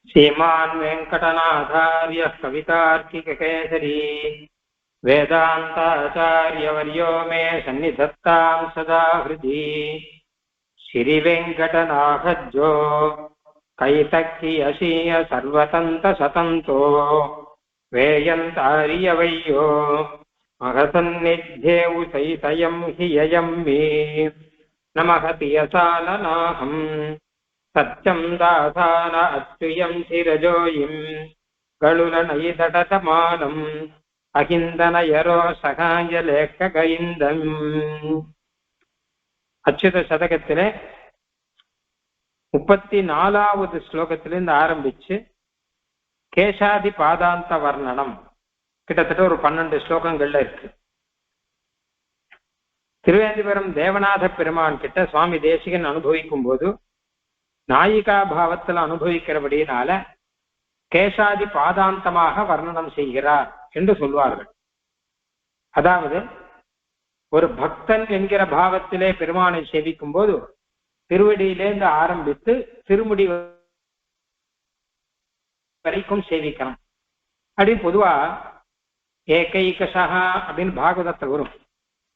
श्रीमान् वेङ्कटनाथार्यः कवितार्किककेसरी वेदान्ताचार्यवर्यो मे सन्निधत्तां सदा हृदि। श्रीवेङ्कटनाथज्जो कैतक्यशीय सर्वतन्तसतन्तो वेयन्तार्यवय्यो महसन्निध्ये उसैतयं हि ययं मे नमः पियसाननाहम् सत्यं दासान अत्युयं शिरजोयिं गळुलनयिदटतमानम् अहिन्दनयरो सहाय लेखकैन्दम्. அச்சுத சதகத்திலே 34வது ஸ்லோகத்திலிருந்து ஆரம்பிச்சு கேசாதி பாதாந்த வர்ணனம் கிட்டத்தட்ட ஒரு 12 ஸ்லோகங்கள்ல இருக்கு. திருவேந்திபுரம் தேவநாத பெருமான் கிட்ட சுவாமி தேசிகன் அனுபவிக்கும் போது நாயிகா பாவத்தில் அனுபவிக்கிறபடியினால கேசாதி பாதாந்தமாக வர்ணனம் செய்கிறார் என்று சொல்வார்கள். அதாவது ஒரு பக்தன் என்கிற பாவத்திலே பெருமானை சேவிக்கும் போது திருவடியிலேந்து ஆரம்பித்து திருமுடி வரைக்கும் சேவிக்கணும் அப்படின்னு பொதுவா ஏகைகசஹா அப்படின்னு பாகவதத்தில் வரும்.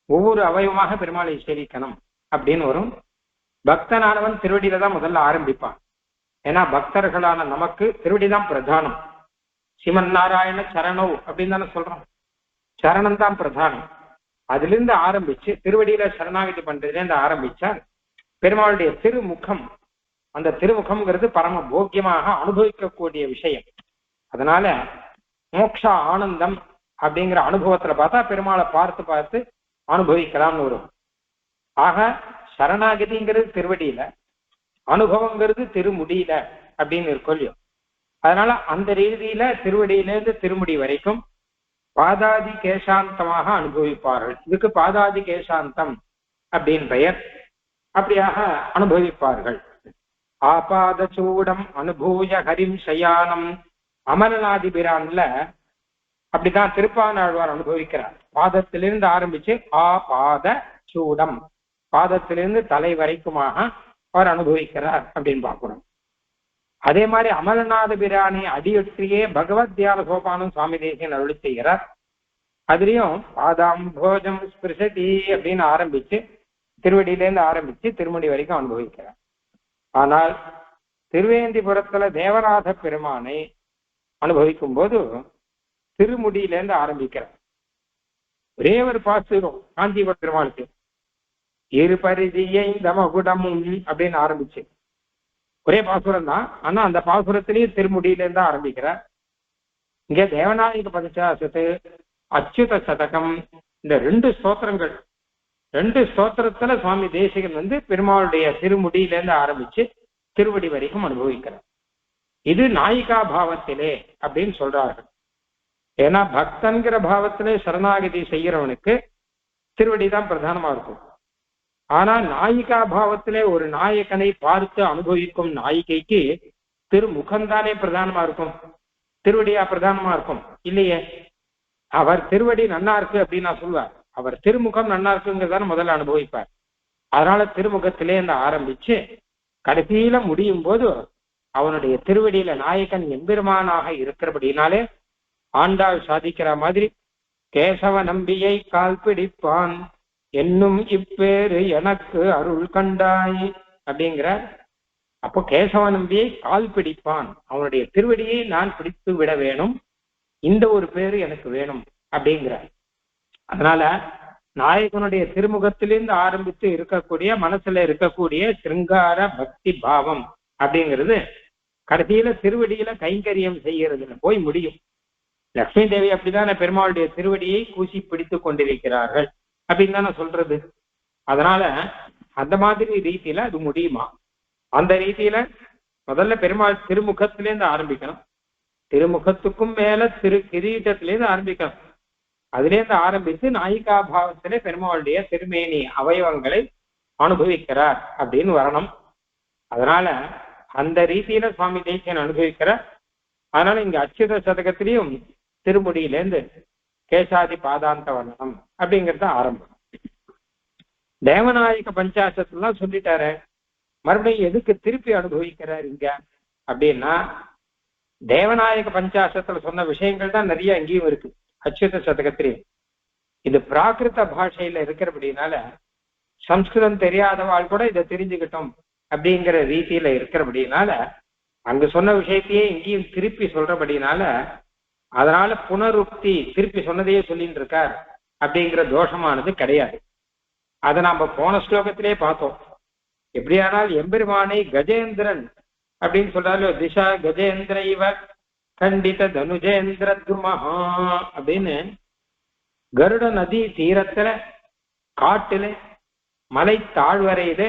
ஒவ்வொரு அவயவமாக பெருமாளை சேவிக்கணும் அப்படின்னு வரும். பக்தனானவன் திருவடியில தான் முதல்ல ஆரம்பிப்பான். ஏன்னா பக்தர்களான நமக்கு திருவடி தான் பிரதானம். ஸ்ரீமன் நாராயண சரணவ் அப்படின்னு தானே சொல்றோம். சரணம் தான் பிரதானம். அதுல இருந்து ஆரம்பிச்சு திருவடியில சரணாகதி பண்றதுலேருந்து ஆரம்பிச்சா பெருமாளுடைய திருமுகம், அந்த திருமுகம்ங்கிறது பரம போக்கியமாக அனுபவிக்கக்கூடிய விஷயம். அதனால மோட்ச ஆனந்தம் அப்படிங்கிற அனுபவத்துல பார்த்தா பெருமாளை பார்த்து பார்த்து அனுபவிக்கலாம்னு வரும். ஆக சரணாகதிங்கிறது திருவடியில, அனுபவங்கிறது திருமுடியில அப்படின்னு இருக்கும் இல்லையோ. அதனால அந்த ரீதியில திருவடியிலேருந்து திருமுடி வரைக்கும் பாதாதி கேசாந்தமாக அனுபவிப்பார்கள். இதுக்கு பாதாதி கேசாந்தம் அப்படின்னு பெயர். அப்படியாக அனுபவிப்பார்கள். ஆபாத சூடம் அனுபூய ஹரிம் சயானம் அமரநாதிபிரான்ல அப்படிதான் திருப்பானாழ்வார் அனுபவிக்கிறார். பாதத்திலிருந்து ஆரம்பிச்சு ஆபாத சூடம், பாதத்திலிருந்து தலை வரைக்குமாக அவர் அனுபவிக்கிறார் அப்படின்னு பார்க்கணும். அதே மாதிரி அமரநாத பிரானை அடியொற்றியே பகவத் தியான சோபானம் சுவாமி தேசிகன் அருளி செய்கிறார். அதுலயும் பாதாம் போஜம் ஸ்பிருஷதி அப்படின்னு ஆரம்பிச்சு திருவடியிலேருந்து ஆரம்பிச்சு திருமுடி வரைக்கும் அனுபவிக்கிறார். ஆனால் திருவேந்திபுரத்துல தேவநாத பெருமானை அனுபவிக்கும் போது திருமுடியிலேருந்து ஆரம்பிக்கிறார். ஒரே ஒரு பாசுரம் காஞ்சிபுர பெருமாளுக்கு இரு பரிதியை தமகுடமும் அப்படின்னு ஆரம்பிச்சு ஒரே பாசுரம் தான். ஆனா அந்த பாசுரத்திலேயும் திருமுடியிலேருந்து ஆரம்பிக்கிறார். இங்க தேவநாயக பஞ்சாசத்து அச்சுத சதகம் இந்த 2 ஸ்தோத்திரங்கள், 2 ஸ்தோத்திரத்துல சுவாமி தேசிகன் பெருமாளுடைய திருமுடியிலேருந்து ஆரம்பிச்சு திருவடி வரைக்கும் அனுபவிக்கிறார். இது நாயிகா பாவத்திலே அப்படின்னு சொல்றார்கள். ஏன்னா பக்தன்கிற பாவத்திலே சரணாகதி செய்யறவனுக்கு திருவடி தான் பிரதானமா இருக்கும். ஆனா நாயிகா பாவத்திலே ஒரு நாயகனை பார்த்து அனுபவிக்கும் நாயிகைக்கு திருமுகம்தானே பிரதானமா இருக்கும், திருவடியா பிரதானமா இருக்கும் இல்லையே. அவர் திருவடி நன்னா இருக்கு அப்படின்னு நான் சொல்லுவார். அவர் திருமுகம் நன்னா இருக்குங்கிறதான முதல்ல அனுபவிப்பார். அதனால திருமுகத்திலே இந்த ஆரம்பிச்சு கடைசியில முடியும் போது அவனுடைய திருவடியில நாயகன் எம்பெருமானாக இருக்கிறபடினாலே ஆண்டாள் சாதிக்கிற மாதிரி கேசவ நம்பியை கால் பிடிப்பான் என்னும் இப்பேரு எனக்கு அருள் கண்டாய் அப்படிங்கிற. அப்போ கேசவ நம்பியை கால் பிடிப்பான், அவனுடைய திருவடியை நான் பிடித்து விட வேணும், இந்த ஒரு பேரு எனக்கு வேணும் அப்படிங்கிறார். அதனால நாயகனுடைய திருமுகத்திலிருந்து ஆரம்பித்து இருக்கக்கூடிய மனசுல இருக்கக்கூடிய சிருங்கார பக்தி பாவம் அப்படிங்கிறது கடைசியில திருவடியில கைங்கரியம் செய்யறதுல போய் முடியும். லட்சுமி தேவி அப்படிதான் பெருமாளுடைய திருவடியை கூசி பிடித்து கொண்டிருக்கிறார்கள் அப்படின்னு தானே சொல்றது. அதனால அந்த மாதிரி ரீதியில அது முடியுமா? அந்த ரீதியில முதல்ல பெருமாள் திருமுகத்திலேருந்து ஆரம்பிக்கணும். திருமுகத்துக்கும் மேல திரு கிரீட்டத்திலேருந்து ஆரம்பிக்கணும். அதுலேருந்து ஆரம்பித்து நாயிகா பாவத்திலே பெருமாளுடைய திருமேனி அவயவங்களை அனுபவிக்கிறார் அப்படின்னு வரணும். அதனால அந்த ரீதியில சுவாமி தேசிகன் அனுபவிக்கிறார். அதனால இங்க அச்சுத சதகத்திலையும் திருமுடியிலேருந்து கேசாதி பாதாந்த வர்ணனம் அப்படிங்கிறது ஆரம்பம். தேவநாயக பஞ்சாசத்துலாம் சொல்லிட்டாரு. மறுபடியும் எதுக்கு திருப்பி அனுபவிக்கிறார் இங்க அப்படின்னா தேவநாயக பஞ்சாசத்துல சொன்ன விஷயங்கள் தான் நிறைய அங்கேயும் இருக்கு அச்சுத சதகத்திலையும். இது பிராகிருத பாஷையில இருக்கிறபடினால சம்ஸ்கிருதம் தெரியாதவாள் கூட இதை தெரிஞ்சுக்கிட்டோம் அப்படிங்கிற ரீதியில இருக்கிறபடினால அங்க சொன்ன விஷயத்தையே இங்கேயும் திருப்பி சொல்றபடினால அதனால புனருக்தி திருப்பி சொன்னதையே சொல்லிட்டு இருக்கார் அப்படிங்கிற தோஷமானது கிடையாது. அதை நாம போன ஸ்லோகத்திலே பார்த்தோம். எப்படியானால் எம்பெருமானை கஜேந்திரன் அப்படின்னு சொல்றாரு. திஷா கஜேந்திர இவ கண்டித தனுஜேந்திர துமஹா அப்படின்னு கருட நதி தீரத்துல காட்டுல மலை தாழ்வரையில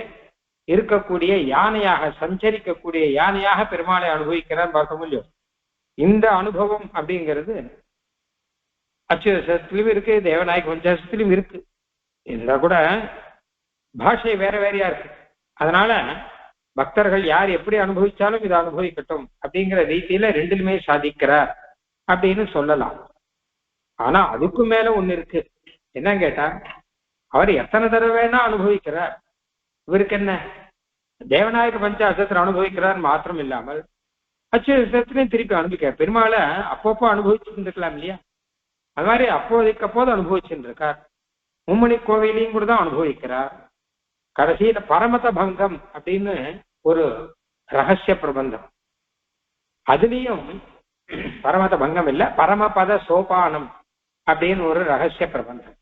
இருக்கக்கூடிய யானையாக சஞ்சரிக்கக்கூடிய யானையாக பெருமாளை அனுபவிக்கிறார் பார்க்க முடியும். இந்த அனுபவம் அப்படிங்கிறது அச்சுதத்திலும் இருக்கு, தேவநாயக பஞ்சாசத்திலும் இருக்கு. இருந்தா கூட பாஷை வேற வேறையா இருக்கு. அதனால பக்தர்கள் யார் எப்படி அனுபவிச்சாலும் இதை அனுபவிக்கட்டும் அப்படிங்கிற ரீதியில ரெண்டிலுமே சாதிக்கிறார் அப்படின்னு சொல்லலாம். ஆனா அதுக்கு மேல ஒண்ணு இருக்கு. என்ன கேட்டா அவர் எத்தனை தடவை வேணா அனுபவிக்கிறார். இவருக்கு என்ன தேவநாயக பஞ்சாசத்துல அனுபவிக்கிறார் மாத்திரம் இல்லாமல் அச்சுதத்திலையும் திருப்பி அனுபவிக்கிறார். பெருமாளை அப்பப்போ அனுபவிச்சுட்டு இருக்கலாம் இல்லையா? அது மாதிரி அப்போதைக்கு அப்போது அனுபவிச்சுட்டு இருக்கார். மும்மணி கோவிலையும் கூட தான் அனுபவிக்கிறார். கடைசியில பரமத பங்கம் அப்படின்னு ஒரு ரகசிய பிரபந்தம், அதுலயும் பரமத பங்கம் இல்ல பரமபத சோபானம் அப்படின்னு ஒரு ரகசிய பிரபந்தம்.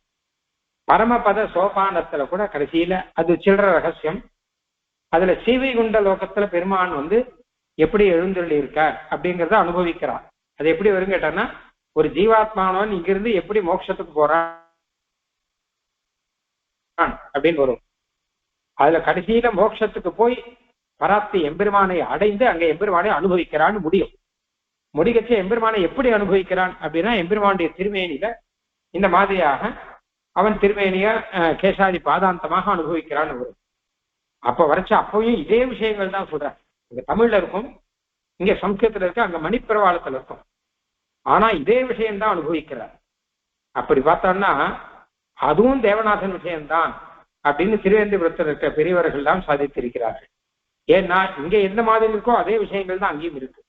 பரமபத சோபானத்துல கூட கடைசியில அது சில்லற ரகசியம். அதுல சீவைகுண்ட லோகத்துல பெருமான் எப்படி எழுந்தருளி இருக்கார் அப்படிங்கிறத அனுபவிக்கிறார். அது எப்படி வரும் கேட்டான்னா ஒரு ஜீவாத்மானவன் இங்கிருந்து எப்படி மோட்சத்துக்கு போறான் அப்படின்னு வரும். அதுல கடைசியில மோட்சத்துக்கு போய் பராப்தி எம்பெருமானை அடைந்து அங்க எம்பெருமானை அனுபவிக்கிறான்னு முடியும். முடிகச்ச எம்பெருமானை எப்படி அனுபவிக்கிறான் அப்படின்னா எம்பெருமானுடைய திருமேனியில இந்த மாதிரியாக அவன் திருமேனிய கேசாதி பாதாந்தமாக அனுபவிக்கிறான்னு வரும். அப்ப வரைச்ச அப்பவும் இதே விஷயங்கள் தான் சொல்றார். இங்க தமிழ்ல இருக்கும், இங்க சம்ஸ்கிருதத்துல இருக்கு, அங்க மணிப்பிரவாளத்துல இருக்கும். ஆனா இதே விஷயம்தான் அனுபவிக்கிறார். அப்படி பார்த்தோம்னா அதுவும் தேவநாதன் விஷயம்தான் அப்படின்னு திருவேந்திபுரத்தில் இருக்கிற பெரியவர்கள் தான் சாதித்திருக்கிறார்கள். ஏன்னா இங்க எந்த மாதிரி இருக்கோ அதே விஷயங்கள் தான் அங்கேயும் இருக்கு.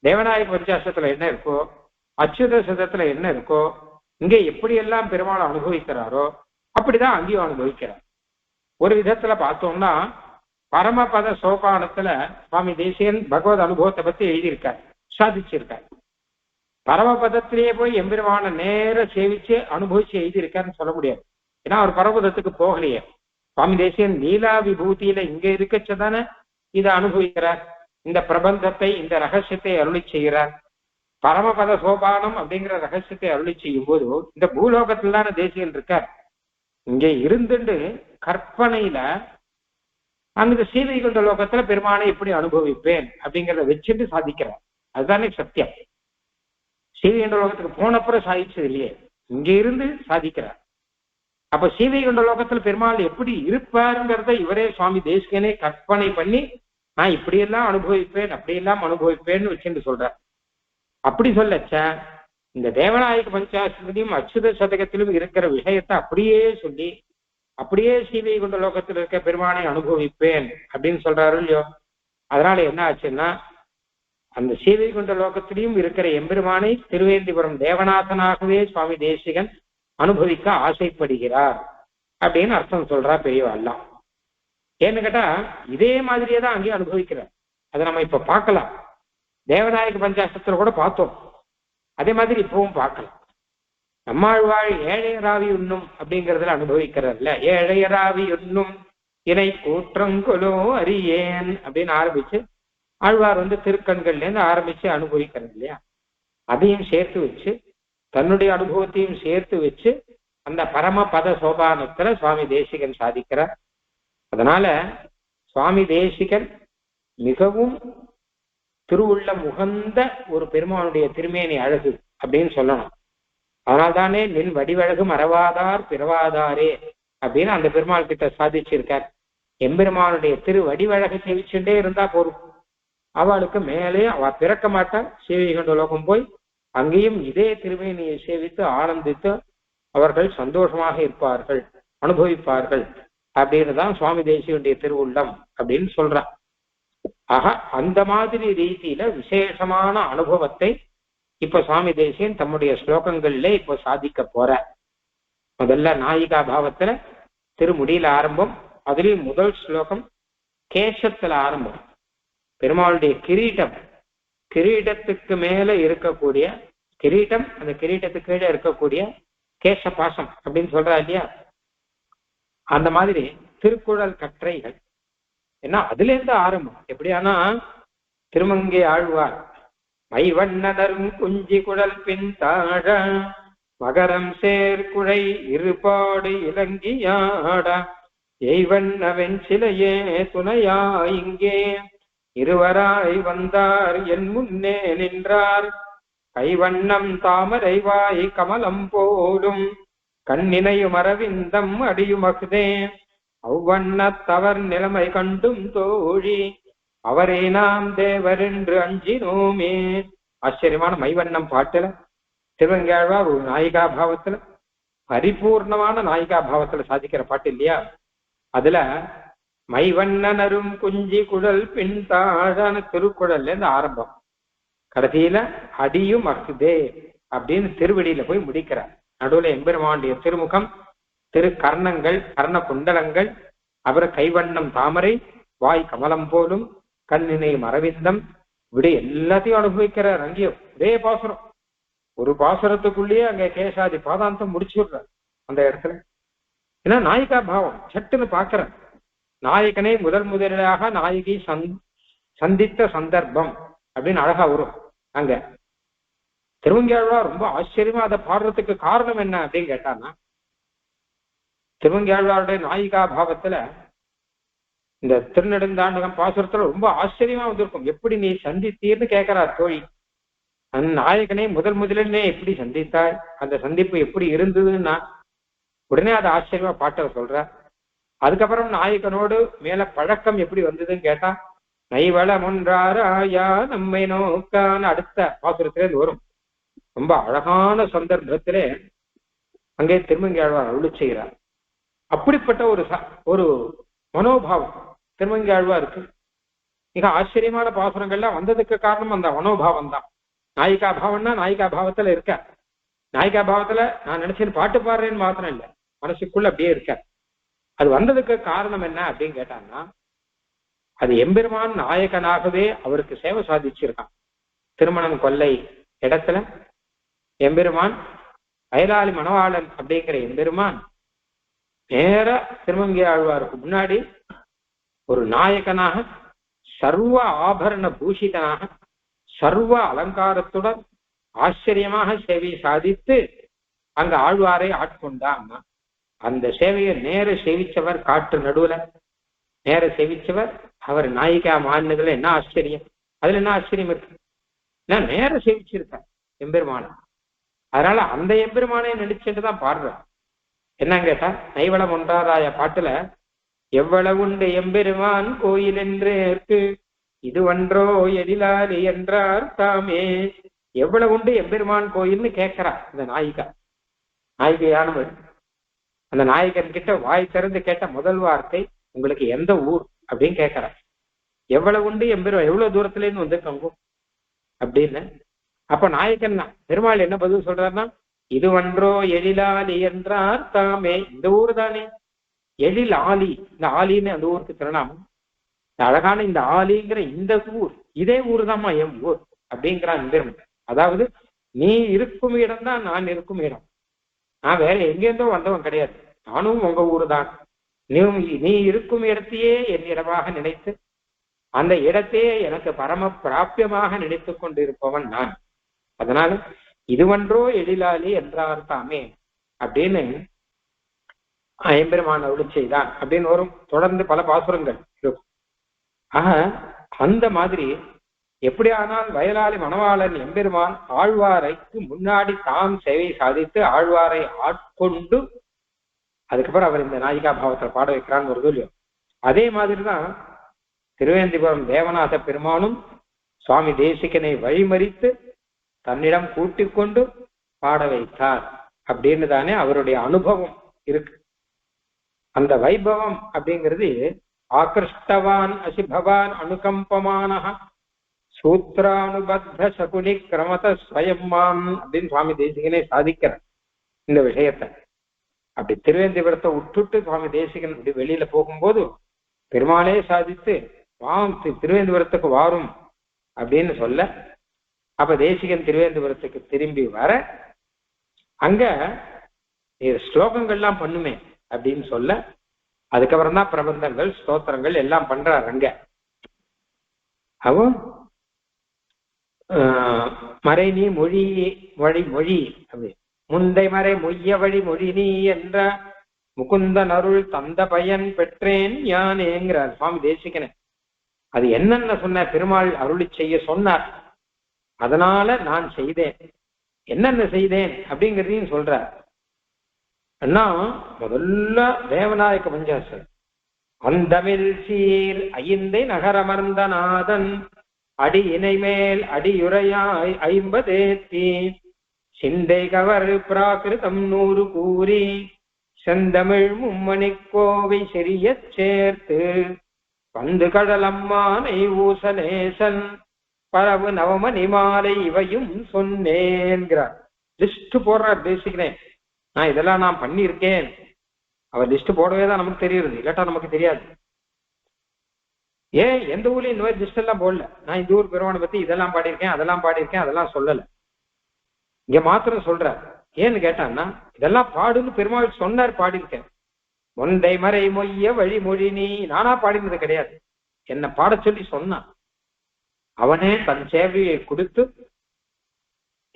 தேவநாயக பஞ்சாசத்துல என்ன இருக்கோ அச்சுத சதத்துல என்ன இருக்கோ இங்க எப்படியெல்லாம் பெருமாள் அனுபவிக்கிறாரோ அப்படிதான் அங்கேயும் அனுபவிக்கிறார். ஒரு விதத்துல பார்த்தோம்னா பரமபத சோபானத்துல சுவாமி தேசிகன் பகவத் அனுபவத்தை பத்தி எழுதியிருக்கார், சாதிச்சிருக்கார். பரமபதத்திலேயே போய் எம்பெருமான நேர சேவிச்சு அனுபவிச்சு எழுதியிருக்காருன்னு சொல்ல முடியாது. ஏன்னா அவர் பரமபதத்துக்கு போகலையே. சுவாமி தேசிகன் லீலா விபூதியில இங்க இருக்கச்சதானே இதை அனுபவிக்கிறார். இந்த பிரபந்தத்தை இந்த ரகசியத்தை அருளி செய்கிறார். பரமபத சோபானம் அப்படிங்கிற ரகசியத்தை அருளி செய்யும் போது இந்த பூலோகத்துல தானே தேசிகன் இருக்கார். இங்க இருந்துட்டு கற்பனையில அங்க சீவைகுண்ட லோகத்துல பெருமானை எப்படி அனுபவிப்பேன் அப்படிங்கிறத வச்சுட்டு சாதிக்கிறார். அதுதானே சத்தியம். சீவைகுண்ட லோகத்துக்கு போனப்புறம் சாதிச்சது இல்லையே, இங்க இருந்து சாதிக்கிறார். அப்ப சீவைகுண்ட லோகத்துல பெருமாள் எப்படி இருப்பாருங்கிறத இவரே சுவாமி தேசிகனே கற்பனை பண்ணி நான் இப்படியெல்லாம் அனுபவிப்பேன் அப்படியெல்லாம் அனுபவிப்பேன்னு வச்சுட்டு சொல்றார். அப்படி சொல்லச்ச இந்த தேவநாயக பஞ்சாசத்திலும் அச்சுத சதகத்திலும் இருக்கிற விஷயத்தை அப்படியே சொல்லி அப்படியே சீவைகுண்ட லோகத்தில் இருக்க பெருமானை அனுபவிப்பேன் அப்படின்னு சொல்றாரு இல்லையோ. அதனால என்ன ஆச்சுன்னா அந்த சீவைகுண்ட லோகத்திலையும் இருக்கிற எம்பெருமானை திருவேந்திபுரம் தேவநாதனாகவே சுவாமி தேசிகன் அனுபவிக்க ஆசைப்படுகிறார் அப்படின்னு அர்த்தம் சொல்றா பெரியவாள்லாம். ஏன்னு கேட்டா இதே மாதிரியே தான் அங்கேயும் அனுபவிக்கிறார். அதை நம்ம இப்ப பார்க்கலாம். தேவநாயக பஞ்சாசத்துல கூட பார்த்தோம், அதே மாதிரி இப்பவும் பார்க்கலாம். நம்மாழ்வாழ் ஏழையராவி உண்ணும் அப்படிங்கிறதுல அனுபவிக்கிறார்ல. ஏழையராவி உண்ணும் இணை கூற்றங்குலோ அறியேன் அப்படின்னு ஆரம்பிச்சு ஆழ்வார் திருக்கண்கள்ல இருந்து ஆரம்பிச்சு அனுபவிக்கிறது இல்லையா. அதையும் சேர்த்து வச்சு தன்னுடைய அனுபவத்தையும் சேர்த்து வச்சு அந்த பரமபத சோபானத்துல சுவாமி தேசிகன் சாதிக்கிறார். அதனால சுவாமி தேசிகன் மிகவும் திருவுள்ளம் உகந்த ஒரு பெருமானுடைய திருமேனி அழகு அப்படின்னு சொல்லணும். அதனால்தானே நின் வடிவழகு மறவாதார் பிறவாதாரே அப்படின்னு அந்த பெருமாள் கிட்ட சாதிச்சிருக்கார். எம்பெருமானுடைய திரு வடிவழகை செவிச்சுட்டே இருந்தா போதும், அவளுக்கு மேலே அவ பிறக்க மாட்டாள். சீவைகுண்ட லோகம் போய் அங்கேயும் இதே திருமேனியை சேவித்து ஆனந்தித்து அவர்கள் சந்தோஷமாக இருப்பார்கள், அனுபவிப்பார்கள் அப்படின்னு தான் சுவாமி தேசிகனுடைய திருவுள்ளம் அப்படின்னு சொல்றான். ஆக அந்த மாதிரி ரீதியில விசேஷமான அனுபவத்தை இப்ப சுவாமி தேசியன் தம்முடைய ஸ்லோகங்கள்ல இப்ப சாதிக்க போற. முதல்ல நாயிகா பாவத்துல திருமுடியில ஆரம்பம். அதுலயும் முதல் ஸ்லோகம் கேசத்துல ஆரம்பம். பெருமாளுடைய கிரீட்டம், கிரீடத்துக்கு மேல இருக்கக்கூடிய கிரீட்டம், அந்த கிரீட்டத்துக்கு கீழே இருக்கக்கூடிய கேச பாசம் அப்படின்னு சொல்றா இல்லையா, அந்த மாதிரி திருக்குறள் கற்றைகள். ஏன்னா அதுல இருந்து ஆரம்பம். எப்படியானா திருமங்கை ஆழ்வார் மைவண்ணதரும் குஞ்சி குழல் பின் தாழ மகரம் சேர்குழை இருபாடு இலங்கியாட எய்வண்ண வெஞ்சிலையே துணையா இங்கே இருவராய் வந்தார் என் முன்னே நின்றார் கைவண்ணம் தாமரைவாய் கமலம் போலும் கண்ணினையும் அரவிந்தம் அடியுமகுதே அவ்வண்ணத்தவர் நிலைமை கண்டும் தோழி அவரே நாம் தேவர் என்று அஞ்சினோமே. ஆச்சரியமான மைவண்ணம் பாட்டுல திருவங்காழ்வார் ஒரு நாயிகா பாவத்துல, பரிபூர்ணமான நாயிகா பாவத்துல சாதிக்கிற பாட்டு இல்லையா. அதுல மைவண்ணனரும் குஞ்சி குழல் பின் தாழான திருக்குழல்ல இருந்து ஆரம்பம், கடைசியில அடியும் அக்குதே அப்படின்னு திருவடியில போய் முடிக்கிறார். நடுவுல எம்பெருமானுடைய திருமுகம், திரு கர்ணங்கள், கர்ண குண்டலங்கள், அப்புறம் கைவண்ணம் தாமரை, வாய் கமலம் போலும், கண்ணினையும் அரவிந்தம், இப்படி எல்லாத்தையும் அனுபவிக்கிறார். அங்கேயும் ஒரே பாசுரம், ஒரு பாசுரத்துக்குள்ளேயே அங்க கேசாதி பாதாந்தம் முடிச்சுடுறார் அந்த இடத்துல. ஏன்னா நாயிகா பாவம் சட்டுன்னு பாக்குறேன். நாயகனை முதலாக நாயகி சந்தித்த சந்தர்ப்பம் அப்படின்னு அழகா வரும் அங்க. திருவங்கியாழ்வார் ரொம்ப ஆச்சரியமா அதை பாடுறதுக்கு காரணம் என்ன அப்படின்னு கேட்டான்னா, திருவங்கியாழ்வாருடைய நாயிகா பாவத்துல இந்த திருநெடுந்தாண்டகம் பாசுரத்துல ரொம்ப ஆச்சரியமா வந்திருக்கும். எப்படி நீ சந்தித்தீர்னு கேட்கிறார் தோழி. அந்த நாயகனை முதலே எப்படி சந்தித்தாய், அந்த சந்திப்பு எப்படி இருந்ததுன்னா உடனே அதை ஆச்சரியமா பாட்ட சொல்ற. அதுக்கப்புறம் நாயகனோடு மேல பழக்கம் எப்படி வந்ததுன்னு கேட்டா, நைவளம் ஒன்றாராயா நம்மை நோக்கான அடுத்த பாசுரத்திலேருந்து வரும். ரொம்ப அழகான சந்தர்ப்பத்திலே அங்கே திருமங்கையாழ்வார் அருள் செய்கிறார். அப்படிப்பட்ட ஒரு மனோபாவம் திருமங்கையாழ்வாருக்கு. மிக ஆச்சரியமான பாசுரங்கள்லாம் வந்ததுக்கு காரணம் அந்த மனோபாவம் தான். நாயிகா பாவம்னா நாயிகா பாவத்துல இருக்க. நாயிகா பாவத்துல நான் நினைச்சேன் பாட்டு பாடுறேன்னு மாத்திரம் இல்லை, மனசுக்குள்ள அப்படியே இருக்க. அது வந்ததுக்கு காரணம் என்ன அப்படின்னு கேட்டாங்கன்னா, அது எம்பெருமான் நாயகனாகவே அவருக்கு சேவை சாதிச்சிருக்கான். திருமணம் கொல்லை இடத்துல எம்பெருமான் அயலாளி மணவாளன் அப்படிங்கிற எம்பெருமான் நேர திருமங்கை ஆழ்வாருக்கு முன்னாடி ஒரு நாயகனாக சர்வ ஆபரண பூஷிதனாக சர்வ அலங்காரத்துடன் ஆச்சரியமாக சேவையை சாதித்து அங்க ஆழ்வாரை ஆட்கொண்டாங்க. அந்த சேவையை நேர சேவிச்சவர், காற்று நடுவுல நேர சேவிச்சவர் அவர். நாயிகா மாநிலத்துல என்ன ஆச்சரியம், அதுல என்ன ஆச்சரியம் இருக்கு? நான் நேர சேவிச்சிருக்கேன் எம்பெருமான. அதனால அந்த எம்பெருமானே நடிச்சுட்டு தான் பாடுறேன். என்னன்னு கேட்டா, நைவளம் ஒன்றாராய பாட்டுல எவ்வளவுண்டு எம்பெருமான் கோயில் என்றேற்கு இது ஒன்றோ எழிலாலி என்றார் தாமே. எவ்வளவு உண்டு எம்பெருமான் கோயில்னு கேட்கிறார் இந்த நாயிகையானவர். அந்த நாயகன் கிட்ட வாய் திறந்து கேட்ட முதல் வார்த்தை, உங்களுக்கு எந்த ஊர் அப்படின்னு கேட்கிறார். எவ்வளவு உண்டு எம்பெருமான், எவ்வளவு தூரத்துல இருந்து வந்திருக்காங்க அப்படின்னு. அப்ப நாயகன் பெருமாள் என்ன பதில் சொல்றாருன்னா, இது ஒன்றோ எழிலாலி என்றார் தாமே. இந்த ஊர் தானே எழில் ஆலி, இந்த ஆலின்னு அந்த ஊருக்கு திருநாமம். அழகான இந்த ஆலிங்கிற இந்த ஊர், இதே ஊர் தான்மா என் ஊர் அப்படிங்கிறான் பெருமாள். அதாவது நீ இருக்கும் இடம் தான் நான் இருக்கும் இடம், நான் வேற எங்கேருந்தோ வந்தவன் கிடையாது, நானும் உங்க ஊரு தான். நீ இருக்கும் இடத்தையே என் இடமாக நினைத்து அந்த இடத்தையே எனக்கு பரம பிராபியமாக நினைத்து கொண்டு இருப்பவன் நான். அதனால இதுவன்றோ எழிலாளி என்றார் தாமே அப்படின்னு எம்பெருமான் அருள் செய்தான் அப்படின்னு வரும். தொடர்ந்து பல பாசுரங்கள் இருக்கும். ஆக அந்த மாதிரி எப்படியானால் வயலாளி மணவாளன் எம்பெருமான் ஆழ்வாரைக்கு முன்னாடி தாம் சேவை சாதித்து ஆழ்வாரை ஆட்கொண்டு அதுக்கப்புறம் அவர் இந்த நாயிகா பாவத்துல பாட வைக்கிறான்னு ஒரு சொல்லியும். அதே மாதிரிதான் திருவேந்திபுரம் தேவநாத பெருமானும் சுவாமி தேசிகனை வழிமறித்து தன்னிடம் கூட்டிக் கொண்டு பாட வைத்தார் அப்படின்னு தானே அவருடைய அனுபவம் இருக்கு. அந்த வைபவம் அப்படிங்கிறது ஆகிருஷ்டவான் அசிபவான் அனுகம்பமான சூத்ரானுபத்த சகுனி கிரமத ஸ்வயம்மான் அப்படின்னு சுவாமி தேசிகனே சாதிக்கிறார் இந்த விஷயத்தை. அப்படி திருவேந்திபுரத்தை விட்டுட்டு சுவாமி தேசிகன் அப்படி வெளியில போகும்போது பெருமாளே சாதித்து திருவேந்திபுரத்துக்கு வாரும் அப்படின்னு சொல்ல, அப்ப தேசிகன் திருவேந்திபுரத்துக்கு திரும்பி வர அங்க ஸ்லோகங்கள்லாம் பண்ணுமே அப்படின்னு சொல்ல, அதுக்கப்புறம் தான் பிரபந்தங்கள் ஸ்தோத்திரங்கள் எல்லாம் பண்றாரு. அங்க அவன் மறை நீ மொழி வழி மொழி அப்படி முந்தை மறை மொய்ய வழி மொழி நீ என்ற முகுந்தன் அருள் தந்த பயன் பெற்றேன் யானேங்கிறார் சுவாமி தேசிகனே. அது என்னென்ன சொன்ன பெருமாள் அருளி செய்ய சொன்னார், அதனால நான் செய்தேன், என்னென்ன செய்தேன் அப்படிங்கிறதையும் சொல்றார். அண்ணா முதல்ல தேவநாயக பஞ்சாசன் அந்தமிழ் சீர் ஐந்தை நகரமர்ந்த நாதன் அடி இணைமேல் அடியுரையாய் 50 ஏத்தி சிந்தை கவர் பிராகிருதம் 100 கூறி செந்தமிழ் மும்மணி கோவை செறிய சேர்த்து பந்து கடல் அம்மானை ஊசநேசன் பரவு நவமணி மாலை இவையும் சொன்னேன்கிறார். லிஸ்ட் போடுறார் பேசிக்கிறேன். நான் இதெல்லாம் நான் பண்ணியிருக்கேன். அவர் லிஸ்ட் போடவே தான் நமக்கு தெரியுது, இல்லாட்டா நமக்கு தெரியாது. ஏன் எந்த ஊர்லயும் இந்த மாதிரி லிஸ்ட் எல்லாம் போடல. நான் இந்த ஊர் பெருமானை பத்தி இதெல்லாம் பாடியிருக்கேன், அதெல்லாம் பாடியிருக்கேன், அதெல்லாம் சொல்லல. இங்க மாத்திரம் சொல்ற. ஏன்னு கேட்டான்னா இதெல்லாம் பாடுன்னு பெருமாள் சொன்னார், பாடியிருக்கேன். ஒன்றை மறை மொய்ய வழிமொழி நீ நானா பாடினது கிடையாது, என்ன பாட சொல்லி சொன்னான். அவனே தன் சேவையை கொடுத்து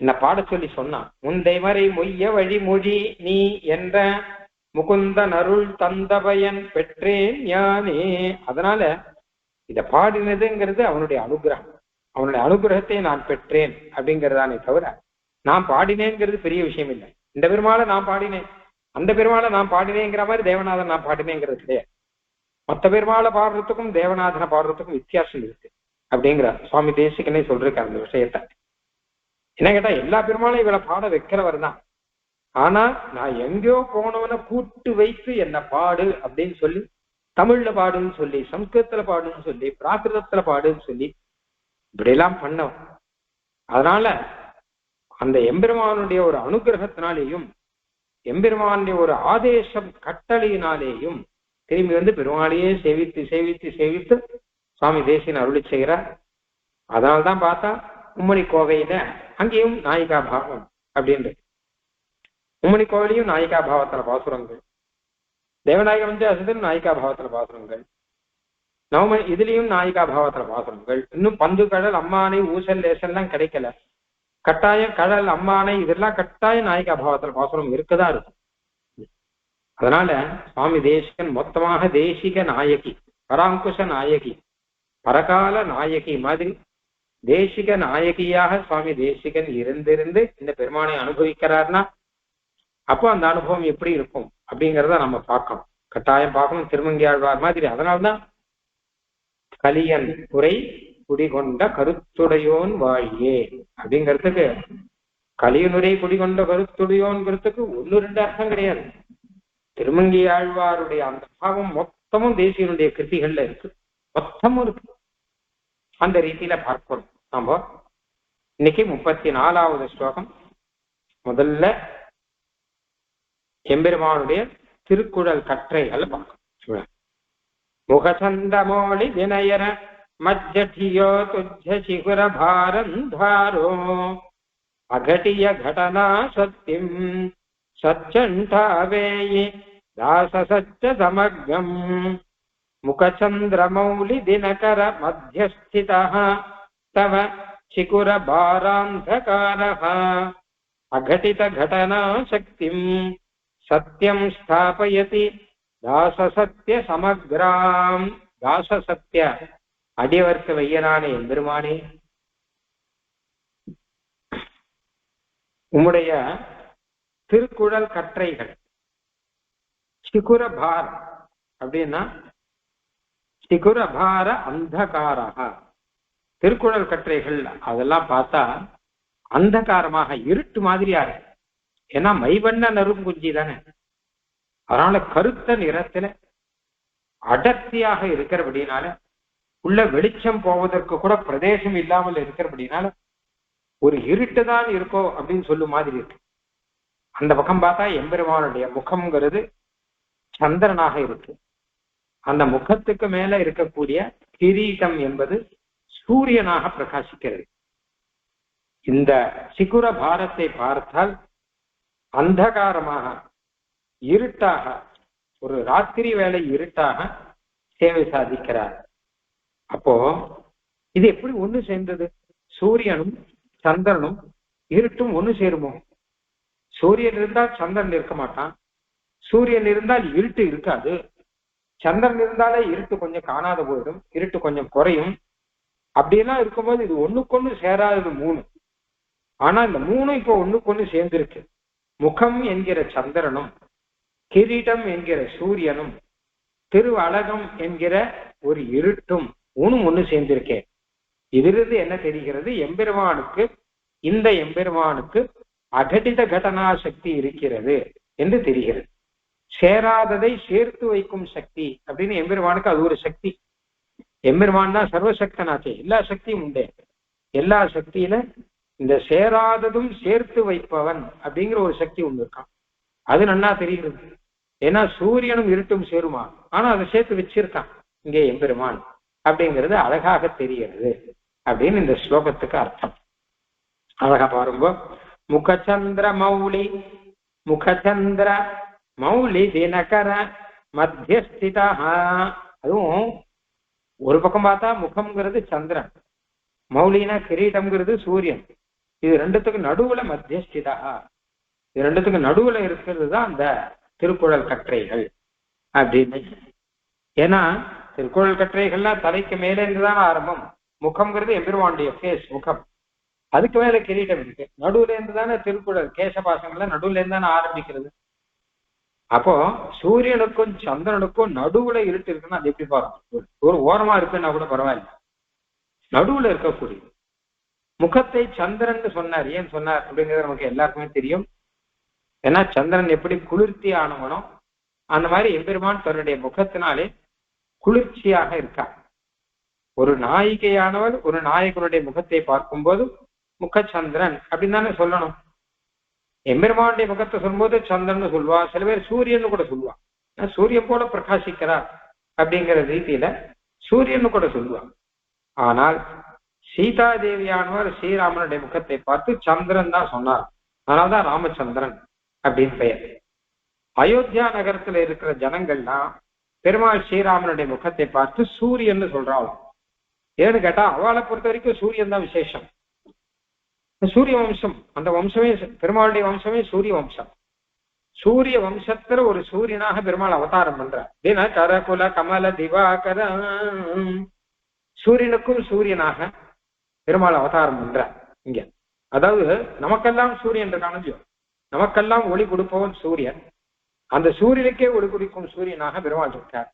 என்ன பாட சொல்லி சொன்னான். முந்தை மறை மொய்ய வழிமொழி நீ என்ற முகுந்தன் அருள் தந்த பயன் பெற்றேன் யானே. அதனால இத பாடினதுங்கிறது அவனுடைய அனுகிரகம், அவனுடைய அனுகிரகத்தை நான் பெற்றேன் அப்படிங்கிறதானே தவிர நான் பாடினேங்கிறது பெரிய விஷயம் இல்லை. இந்த பெருமாளை நான் பாடினேன், அந்த பெருமாளை நான் பாடினேங்கிற மாதிரி தேவநாதன் நான் பாடினேங்கிறது கிடையாது. மற்ற பெருமாளை பாடுறதுக்கும் தேவநாதனை பாடுறதுக்கும் வித்தியாசம் இருக்கு அப்படிங்கிற சுவாமி தேசிகனே சொல்றாரு அந்த விஷயத்த. என்ன கேட்டா எல்லா பெருமாளும் இவளை பாட வைக்கிறவர் தான். ஆனா நான் எங்கேயோ போனவனை கூட்டு வைத்து என்ன பாடு அப்படின்னு சொல்லி, தமிழ்ல பாடுன்னு சொல்லி, சம்ஸ்கிருதத்துல பாடுன்னு சொல்லி, பிராகிருதத்துல பாடுன்னு சொல்லி இப்படி எல்லாம் பண்ணவன். அதனால அந்த எம்பெருமானுடைய ஒரு அனுகிரகத்தினாலேயும் எம்பெருமானுடைய ஒரு ஆதேசம் கட்டளையினாலேயும் திரும்பி வந்து பெருமாளையே சேவித்து சேவித்து சேவித்து சுவாமி தேசிகன் அருளி செய்கிறார். அதனால்தான் பார்த்தா உம்மணி கோவையில அங்கேயும் நாயிகா பாவம் அப்படின்றது. உம்மணி கோவிலையும் நாயிகா பாவத்துல பாசுரங்கள், தேவநாயக பஞ்சாசத்திலும் நாயிகா பாவத்துல பாசுரங்கள், நவமணி இதுலயும் நாயிகா பாவத்துல பாசுரங்கள். இன்னும் பந்து கடல் அம்மானை ஊசல் லேசல்லாம் கிடைக்கல. கட்டாயம் கடல் அம்மானை இதெல்லாம் கட்டாயம் நாயிகா பாவத்துல பாசுரம் இருக்குதான் இருக்கும். அதனால சுவாமி தேசிகன் மொத்தமாக தேசிக நாயகி, பராங்குஷ நாயகி, பரகால நாயகி மாதிரி தேசிக நாயகியாக சுவாமி தேசிகன் இருந்திருந்து இந்த பெருமானை அனுபவிக்கிறார்னா அப்போ அந்த அனுபவம் எப்படி இருக்கும் அப்படிங்கிறத நம்ம பார்க்கணும், கட்டாயம் பார்க்கணும். திருமங்கியாழ்வார் மாதிரி. அதனால்தான் கலியன் உரை குடிகொண்ட கருத்துடையோன் வாழியே அப்படிங்கிறதுக்கு கலியனுரை குடிகொண்ட கருத்துடையோன்கிறதுக்கு 1-2 அர்த்தம் கிடையாது. திருமங்கியாழ்வாருடைய அந்த பாவம் மொத்தமும் தேசியனுடைய கிருதிகள்ல இருக்கு, மொத்தமும் இருக்கு. அந்த ரீதியில பார்க்கணும் நாம. இன்னைக்கு 34வது ஸ்லோகம். முதல்ல எம்பெருமானுடைய திருக்குறள் கற்றைகள் பார்க்கணும். முகசந்தமோளி வினயர மஜ்ஜியோ துஜ்ஜ சிகுர பாரந்தாரோ அகட்டிய கடனா சத்தியம் சச்சண்டாவேயி தாச சச்ச சமக்கம் முகச்சந்திரமௌலி தினகர மத்தியஸ்திதः தவ சிகுர பாராந்தகாரः அகட்டித கடனா சக்திம் சத்யம் ஸ்தாபயதி தாச சத்ய சமக்ராம். தாச சத்ய அடியவர்க்கு வையனானே எம்பெருமானே, உம்முடைய திருக்குறள் கற்றைகள் சிகுர பார் அப்படின்னா சிகுர பார அந்தகாரா. திருக்குறள் கற்றைகள் அதெல்லாம் பார்த்தா அந்தகாரமாக இருட்டு மாதிரியா இருக்கு. ஏன்னா மைவண்ண நறுங்குஞ்சி தானே, அதனால கருத்த நிறத்துல அடர்த்தியாக இருக்கிறபடினால, உள்ள வெளிச்சம் போவதற்கு கூட பிரதேசம் இல்லாமல் இருக்கிறபடினால ஒரு இருட்டு தான் இருக்கோ அப்படின்னு சொல்லும் மாதிரி இருக்கு. அந்த பக்கம் பார்த்தா எம்பெருமானுடைய முகம்ங்கிறது சந்திரனாக இருக்கு. அந்த முகத்துக்கு மேல இருக்கக்கூடிய கிரீட்டம் என்பது சூரியனாக பிரகாசிக்கிறது. இந்த சிகுர பாரத்தை பார்த்தால் அந்தகாரமாக, இருட்டாக, ஒரு ராத்திரி வேளை இருட்டாக சேவை சாதிக்கிறார். அப்போ இது எப்படி ஒண்ணு சேர்ந்தது? சூரியனும் சந்திரனும் இருட்டும் ஒண்ணு சேருமோ? சூரியன் இருந்தால் சந்திரன் இருக்க மாட்டான், சூரியன் இருந்தால் இருட்டு இருக்காது, சந்திரன் இருந்தாலே இருட்டு கொஞ்சம் காணாத போயிடும், இருட்டு கொஞ்சம் குறையும். அப்படியெல்லாம் இருக்கும்போது இது ஒண்ணுக்கொண்ணு சேராதது மூணு. ஆனா இந்த மூணும் இப்போ ஒண்ணுக்கொண்ணு சேர்ந்திருக்கு. முகம் என்கிற சந்திரனும், கிரீடம் என்கிற சூரியனும், திருவழகம் என்கிற ஒரு இருட்டும் ஊனும் ஒண்ணு சேர்ந்திருக்கேன். இதிலிருந்து என்ன தெரிகிறது? எம்பெருமானுக்கு, இந்த எம்பெருமானுக்கு அகடித கடனா சக்தி இருக்கிறது என்று தெரிகிறது. சேராததை சேர்த்து வைக்கும் சக்தி அப்படின்னு எம்பெருமானுக்கு அது ஒரு சக்தி. எம்பெருமான் தான் சர்வசக்தனாச்சே, எல்லா சக்தியும் உண்டே. எல்லா சக்தியில இந்த சேராததும் சேர்த்து வைப்பவன் அப்படிங்கிற ஒரு சக்தி ஒண்ணு இருக்கான். அது நன்னா தெரிகிறது. ஏன்னா சூரியனும் இருட்டும் சேருமா, ஆனா அதை சேர்த்து வச்சிருக்கான் இங்கே எம்பெருமான் அப்படிங்கிறது அழகாக தெரிகிறது அப்படின்னு இந்த ஸ்லோகத்துக்கு அர்த்தம். அழகா பாருங்க. முகச்சந்திர மௌலி, முகச்சந்திர மௌலி தினகர மத்தியஸ்திதா. அதுவும் ஒரு பக்கம் பார்த்தா முகம்ங்கிறது சந்திரன், மௌலினா கிரீடம்ங்கிறது சூரியன். இது ரெண்டுத்துக்கு நடுவுல மத்தியஸ்திதா, இது ரெண்டுத்துக்கு நடுவுல இருக்கிறது தான் அந்த திருக்குறள் கற்றைகள் அப்படின்னு. ஏன்னா திருக்குறள் கற்றைகள்லாம் தலைக்கு மேலே இருந்துதான் ஆரம்பம். முகம்ங்கிறது எம்பெருமானுடைய ஃபேஸ், முகம். அதுக்கு மேல கிரீடம் இருக்கு. நடுவுல இருந்து தானே திருக்குறள் கேசபாசங்கள்லாம் நடுவுல இருந்து தானே ஆரம்பிக்கிறது. அப்போ சூரியனுக்கும் சந்திரனுக்கும் நடுவுல இருட்டு இருக்குன்னா அது எப்படி பாருங்க. ஒரு ஓரமா இருக்குன்னா கூட பரவாயில்ல, நடுவுல இருக்கக்கூடிய முகத்தை சந்திரன் சொன்னார். ஏன் சொன்னார் அப்படிங்கிறது நமக்கு எல்லாருக்குமே தெரியும். ஏன்னா சந்திரன் எப்படி குளிர்ச்சி ஆனவனோ அந்த மாதிரி எம்பெருமான் தன்னுடைய முகத்தினாலே குளிர்ச்சியாக இருக்கார். ஒரு நாயிகையானவர் ஒரு நாயகனுடைய முகத்தை பார்க்கும்போது முகச்சந்திரன் அப்படின்னு தானே சொல்லணும். எம்பெருமானுடைய முகத்தை சொல்லும்போது சந்திரன் சொல்லுவா, சில பேர் சூரியன் கூட சொல்லுவா. சூரியன் போல பிரகாசிக்கிறார் அப்படிங்கிற ரீதியில சூரியன் கூட சொல்லுவாங்க. ஆனால் சீதா தேவியானவர் ஸ்ரீராமனுடைய முகத்தை பார்த்து சந்திரன் தான் சொன்னார். அதனால்தான் ராமச்சந்திரன் அப்படின்னு பெயர். அயோத்தியா நகரத்துல இருக்கிற ஜனங்கள்லாம் பெருமாள் ஸ்ரீராமனுடைய முகத்தை பார்த்து சூரியன் சொல்றாள். ஏன்னு கேட்டா அவளை பொறுத்த வரைக்கும் சூரியன் தான் விசேஷம். சூரிய வம்சம், அந்த வம்சமே பெருமாளுடைய வம்சமே சூரிய வம்சம். சூரிய வம்சத்துல ஒரு சூரியனாக பெருமாள் அவதாரம் பண்றார். தின கரகுல கமல திவாகர, சூரியனுக்கும் சூரியனாக பெருமாள் அவதாரம் பண்றார் இங்க. அதாவது நமக்கெல்லாம் சூரியன் இருக்கானோ, நமக்கெல்லாம் ஒளி கொடுப்பவன் சூரியன். அந்த சூரியனுக்கே ஒளி கொடுக்கும் சூரியனாக பெருமாள் இருக்கார்.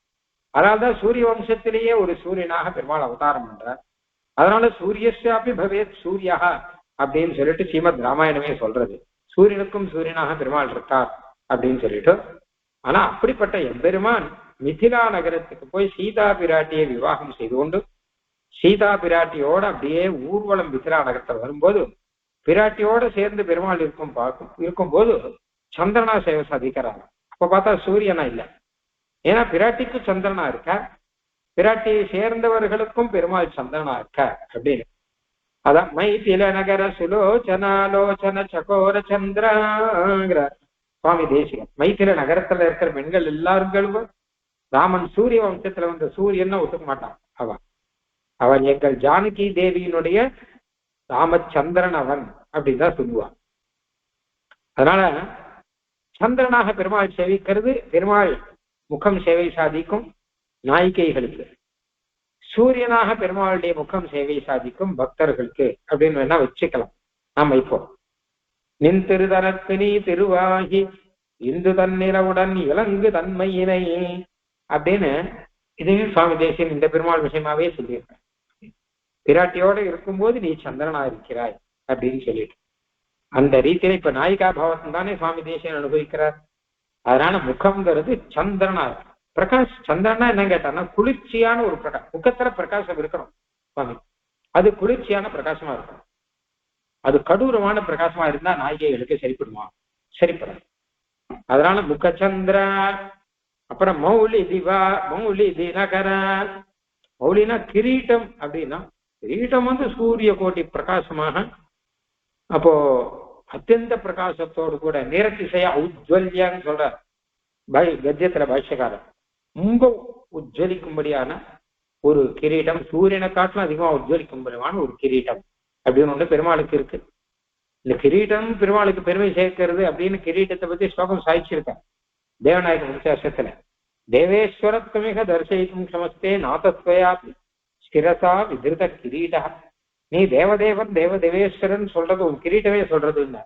அதனால்தான் சூரிய வம்சத்திலேயே ஒரு சூரியனாக பெருமாள் அவதாரம் பண்றார். அதனால சூரியஸ்யாபி பவேத் சூரியா அப்படின்னு சொல்லிட்டு ஸ்ரீமத் ராமாயணமே சொல்றது. சூரியனுக்கும் சூரியனாக பெருமாள் இருக்கார் அப்படின்னு சொல்லிட்டு. ஆனா அப்படிப்பட்ட எம்பெருமான் மிதிலா நகரத்துக்கு போய் சீதா பிராட்டியை விவாகம் செய்து கொண்டு சீதா பிராட்டியோட அப்படியே ஊர்வலம் மிதிலா நகரத்தில் வரும்போது பிராட்டியோட சேர்ந்து பெருமாள் இருக்கும்போது சந்திரனா சேவை சாதிக்கிறாங்க. அப்ப பார்த்தா சூரியனா இல்லை. ஏன்னா பிராட்டிக்கு சந்திரனா இருக்க, பிராட்டியை சேர்ந்தவர்களுக்கும் பெருமாள் சந்திரனா இருக்க அப்படின்னு. அதான் மைதில நகர சுலோச்சனாலோச்சன சகோர சந்திரங்கிறார் சுவாமி தேசிகன். மைதில நகரத்துல இருக்கிற பெண்கள் எல்லாரும் ராமன் சூரிய வம்சத்துல வந்த சூரியன்னு ஒத்துக்க மாட்டான். அவன் எங்கள் ஜானகி தேவியினுடைய ராமச்சந்திரன் அவன் அப்படின்னு தான் சொல்லுவான். அதனால சந்திரனாக பெருமாள் சேவிக்கிறது பெருமாள் முகம் சேவை சாதிக்கும் நாயிகைகளுக்கு, சூரியனாக பெருமாளுடைய முகம் சேவை சாதிக்கும் பக்தர்களுக்கு அப்படின்னு வேணா வச்சுக்கலாம். நாம இப்போ நின் திருதரத்து நீ திருவாகி இந்து தன்னிலவுடன் இலங்கு தன்மையினை அப்படின்னு இதையும் சுவாமி தேசியன் இந்த பெருமாள் விஷயமாவே சொல்லியிருக்காங்க. பிராட்டியோட இருக்கும்போது நீ சந்திரனா இருக்கிறாய் அப்படின்னு சொல்லிட்டு அந்த ரீதியில இப்ப நாயிகா பாவத்தம் தானே சுவாமி தேசியன் அனுபவிக்கிறார். அதனால முகம்ங்கிறது சந்திரனா இருக்கு. சந்திரன்னா என்ன கேட்டான்னா குளிர்ச்சியான ஒரு பிரகாசம். முகத்துல பிரகாசம் இருக்கணும் சுவாமி, அது குளிர்ச்சியான பிரகாசமா இருக்கணும். அது கடூரமான பிரகாசமா இருந்தா நாயிகைகளுக்கு சரிப்படுமா? சரிப்படாது. அதனால முகச்சந்திர. அப்புறம் மௌலி திவா, மௌலி தினகர. மௌலினா கிரீட்டம் அப்படின்னா, கிரீட்டம் சூரிய கோட்டி பிரகாசமாக, அப்போ அத்தியந்த பிரகாசத்தோடு கூட நிறத்திசையா உஜ்வல்யான்னு சொல்ற கத்தியத்துல பாஷ்யக்காரர், ரொம்ப உஜ்வலிக்கும்படியான ஒரு கிரீட்டம், சூரியனை காட்டிலும் அதிகமா உஜ்வலிக்கும்படியான ஒரு கிரீட்டம் அப்படின்னு ஒண்ணு பெருமாளுக்கு இருக்கு. இந்த கிரீட்டம் பெருமாளுக்கு பெருமை சேர்க்கிறது அப்படின்னு கிரீட்டத்தை பத்தி ஸ்லோகம் சாய்ச்சிருக்கேன் தேவநாயக விசேஷத்துல. தேவேஸ்வரத்வமிக தரிசயிக்கும் க்ஷமஸ்தே நாதத்வயா ஸ்திரசா விதிருத கிரீடா. நீ தேவதேவன் தேவதேவேஸ்வரன் சொல்றது உன் கிரீட்டமே சொல்றது இல்லை.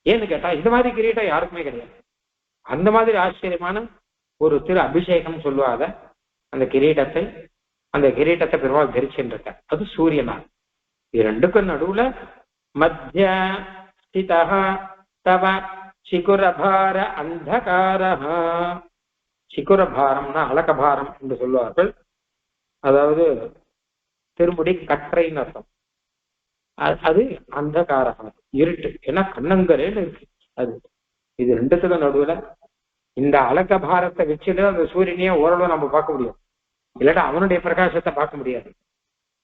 ஏன்னு கேட்டா இந்த மாதிரி கிரீட்டம் யாருக்குமே கிடையாது. அந்த மாதிரி ஆச்சரியமான ஒரு திரு அபிஷேகம் சொல்லுவாத அந்த கிரீட்டத்தை பெருமாள் தரிச்சுருக்க. அது சூரியனால். இது ரெண்டுக்கும் நடுவுல மத்திய ஸ்திதஹ தவ சிகுரபார அந்தகாரஹ. சிகுரபாரம்னா அலகபாரம் என்று சொல்லுவார்கள். அதாவது திருமுடி கற்றைன்னு அர்த்தம். அது அந்தகாரகம், இருட்டு. ஏன்னா கண்ணங்கரேன்னு இருக்கு அது. இது ரெண்டுத்துல நடுவுல இந்த அலகபாரத்தை வச்சுட்டு அந்த சூரியனையே ஓரளவு நம்ம பார்க்க முடியும். இல்லாட்டா அவனுடைய பிரகாசத்தை பார்க்க முடியாது.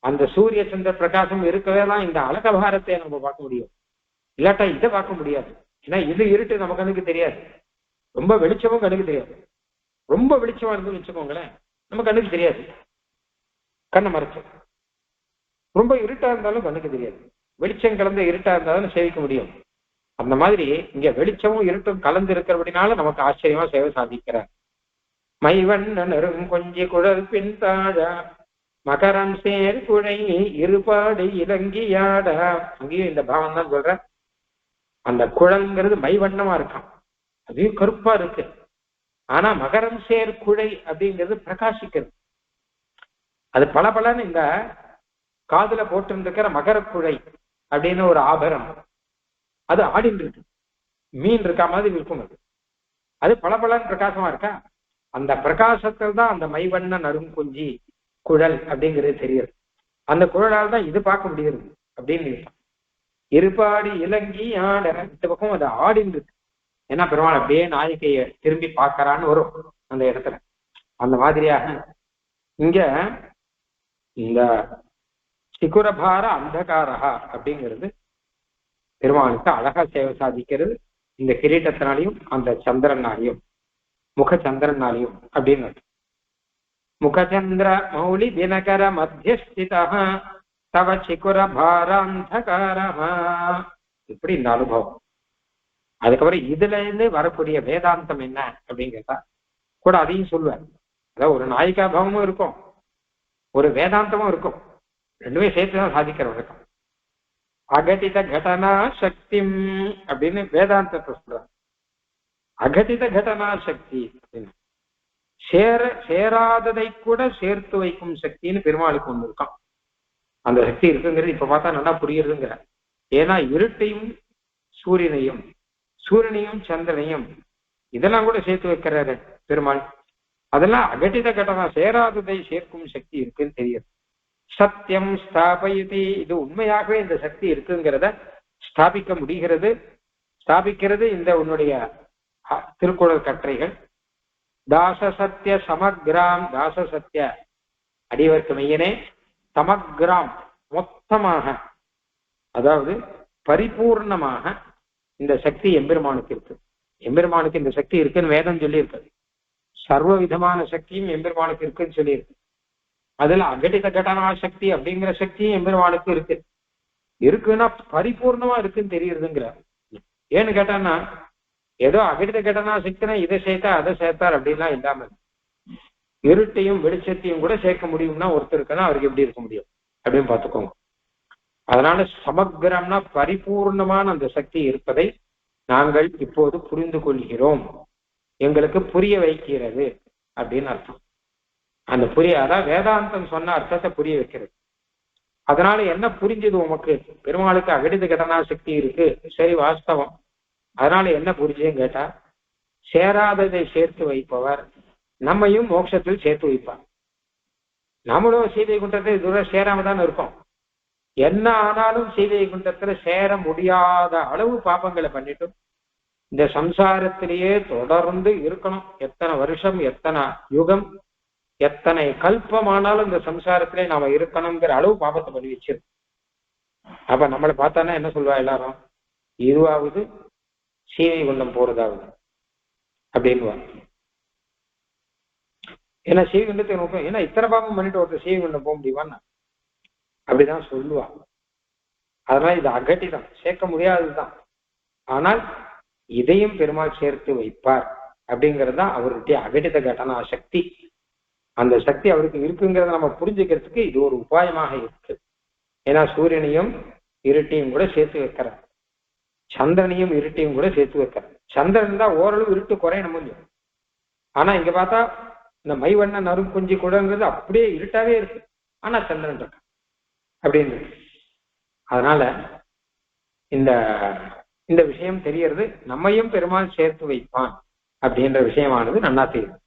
அந்த சூரிய சந்திர பிரகாசம் இருக்கவே தான் இந்த அலகபாரத்தை நம்ம பார்க்க முடியும். இல்லாட்டா இதை பார்க்க முடியாது. ஏன்னா இது இருட்டு, நம்ம கண்ணுக்கு தெரியாது. ரொம்ப வெளிச்சமும் கண்ணுக்கு தெரியாது. ரொம்ப வெளிச்சமா இருந்து வச்சுக்கோங்களேன், நம்ம கண்ணுக்கு தெரியாது, கண்ணை மறைச்சு. ரொம்ப இருட்டா இருந்தாலும் கண்ணுக்கு தெரியாது. வெளிச்சம் கலந்த இருட்டா இருந்தாலும் சேவிக்க முடியும். அந்த மாதிரி இங்க வெளிச்சமும் இருட்டும் கலந்து இருக்கிறபடினால நமக்கு ஆச்சரியமா சேவை சாதிக்கிறார். மைவண்ணரும் கொஞ்சி குழல் பின் தாழ மகரம் சேர் குழை இருபாடு இலங்கியாட. அங்கேயும் இந்த பாவம் தான் சொல்ற. அந்த குழல்ங்கிறது மைவண்ணமா இருக்கான், அதையும் கருப்பா இருக்கு. ஆனா மகரம் சேர் குழை அப்படிங்கிறது பிரகாசிக்கிறது. அது பலன்னு இந்த காதுல போட்டிருந்திருக்கிற மகர குழை அப்படின்னு ஒரு ஆபரணம், அது ஆடின்னு இருக்கு, மீன் இருக்கா மாதிரி இருக்கும். அது பலன்னு பிரகாசமா இருக்கா. அந்த பிரகாசத்தில் தான் அந்த மைவண்ண நறுங்குஞ்சி குழல் அப்படிங்கிறது தெரியுது. அந்த குழலால் தான் இது பார்க்க முடியுது அப்படின்னு இருபாடி இலங்கி ஆட. இந்த பக்கம் அது ஆடின்னு இருக்கு. ஏன்னா பெருமாள் அப்படியே நாயகையை திரும்பி பார்க்கறான்னு வரும் அந்த இடத்துல. அந்த மாதிரியாக இங்க இந்த சிகுரபார அந்தகாரஹா அப்படிங்கிறது பெருமாளுக்கு அழகா சேவை சாதிக்கிறது. இந்த கிரீட்டத்தினாலையும் அந்த சந்திரனாலையும், முக சந்திரனாலையும் அப்படின்னு. முகச்சந்திர மௌலி தினகர மத்தியஸ்திதா தவ சிகுரபாராந்தகாரஹா. இப்படி இந்த அனுபவம். அதுக்கப்புறம் இதுல இருந்து வரக்கூடிய வேதாந்தம் என்ன அப்படின்னு கேட்டா கூட அதையும் சொல்லுவார். அதாவது ஒரு நாயிகா பாவமும் இருக்கும், ஒரு வேதாந்தமும் இருக்கும். ரெண்டுமே சேர்த்துதான் சாதிக்கிற வழக்கம். அகடித கடனா சக்தி அப்படின்னு வேதாந்தத்தை சொல்றாங்க. அகடித கடனா சக்தி அப்படின்னு சேராததை கூட சேர்த்து வைக்கும் சக்தின்னு பெருமாளுக்கு ஒண்ணு இருக்கான். அந்த சக்தி இருக்குங்கிறது இப்ப பார்த்தா நல்லா புரியுறதுங்கிற. ஏன்னா இருட்டையும் சூரியனையும் சந்திரனையும் இதெல்லாம் கூட சேர்த்து வைக்கிறாரு பெருமாள். அதெல்லாம் அகடித கடனா, சேராததை சேர்க்கும் சக்தி இருக்குன்னு தெரியுது. சத்தியம் ஸ்தாபயதி, இது உண்மையாகவே இந்த சக்தி இருக்குங்கிறத ஸ்தாபிக்கிறது இந்த உன்னுடைய திருக்குறள் கற்றைகள். தாச சத்திய சமக்ராம், தாச சத்திய அடிவர்க்க மையனே, சமக்ராம் மொத்தமாக, அதாவது பரிபூர்ணமாக இந்த சக்தி எம்பெருமானுக்கு இருக்கு. எம்பெருமானுக்கு இந்த சக்தி இருக்குன்னு வேதம் சொல்லி இருக்கு. சர்வ விதமான சக்தியும் எம்பெருமானுக்கு இருக்குன்னு சொல்லியிருக்கு. அதுல அகடித கடனா சக்தி அப்படிங்கிற சக்தியும் எம்பெருமானுக்கு இருக்குன்னா பரிபூர்ணமா இருக்குன்னு தெரியுதுங்கிற. ஏன்னு கேட்டான்னா ஏதோ அகடித கடனா சக்தினா இதை சேர்த்தா அதை சேர்த்தார் அப்படின்லாம் இல்லாம இருட்டையும் வெளிச்சத்தையும் கூட சேர்க்க முடியும்னா ஒருத்தருக்குன்னா அவருக்கு எப்படி இருக்க முடியும் அப்படின்னு பார்த்துக்கோங்க. அதனால சமக்கிரம்னா பரிபூர்ணமான அந்த சக்தி இருப்பதை நாங்கள் இப்போது புரிந்து கொள்கிறோம், எங்களுக்கு புரிய வைக்கிறது அப்படின்னு அர்த்தம். அந்த அதான் வேதாந்தம் சொன்ன அர்த்தத்தை புரிய வைக்கிறது. அதனால என்ன புரிஞ்சது உமக்கு? பெருமாளுக்கு அகடித கடனா சக்தி இருக்கு, சரி வாஸ்தவம். அதனால என்ன புரிஞ்சுன்னு கேட்டா, சேராததை சேர்த்து வைப்பவர், நம்மையும் மோட்சத்தில் சேர்த்து வைப்பான். நம்மளும் சீதை குண்டத்தை தூரம் சேராம தான் இருக்கோம். என்ன ஆனாலும் சீதை குண்டத்துல சேர முடியாத அளவு பாபங்களை பண்ணிட்டு இந்த சம்சாரத்திலேயே தொடர்ந்து இருக்கணும். எத்தனை வருஷம், எத்தனை யுகம், எத்தனை கல்பமானாலும் இந்த சம்சாரத்திலே நாம இருக்கணுங்கிற அளவு பாபத்தை பண்ணி வச்சிருக்கோம். அப்ப நம்மளை பார்த்தானா என்ன சொல்லுவா எல்லாரும், இதுவாவது சீதை குண்டம் போறதாவது அப்படின்வா. ஏன்னா சீவகுண்டத்தை நோக்கம், ஏன்னா இத்தனை பாபம் பண்ணிட்டு ஒருத்தர் சீவகுண்டம் போக முடியுமான்னா அப்படிதான் சொல்லுவா. அதனால இது அகட்டிதான், சேர்க்க முடியாதுதான். ஆனால் இதையும் பெருமாள் சேர்த்து வைப்பார் அப்படிங்கிறது தான் அவருடைய அகடித கடனா சக்தி. அந்த சக்தி அவருக்கு இருக்குங்கிறத நம்ம புரிஞ்சுக்கிறதுக்கு இது ஒரு உபாயமாக இருக்கு. ஏன்னா சூரியனையும் இருட்டையும் கூட சேர்த்து வைக்கிறார், சந்திரனையும் இருட்டையும் கூட சேர்த்து வைக்கிறார். சந்திரன் தான் ஓரளவு இருட்டு குறையணும் முடியும். ஆனா இங்க பார்த்தா இந்த மைவண்ண நரும் குஞ்சு கூடங்கிறது அப்படியே இருட்டாவே இருக்கு, ஆனா சந்திரன் இருக்கு அப்படின்னு. அதனால இந்த இந்த விஷயம் தெரியறது, நம்மையும் பெருமாள் சேர்த்து வைப்பான் அப்படின்ற விஷயமானது நன்னா தெரியும்.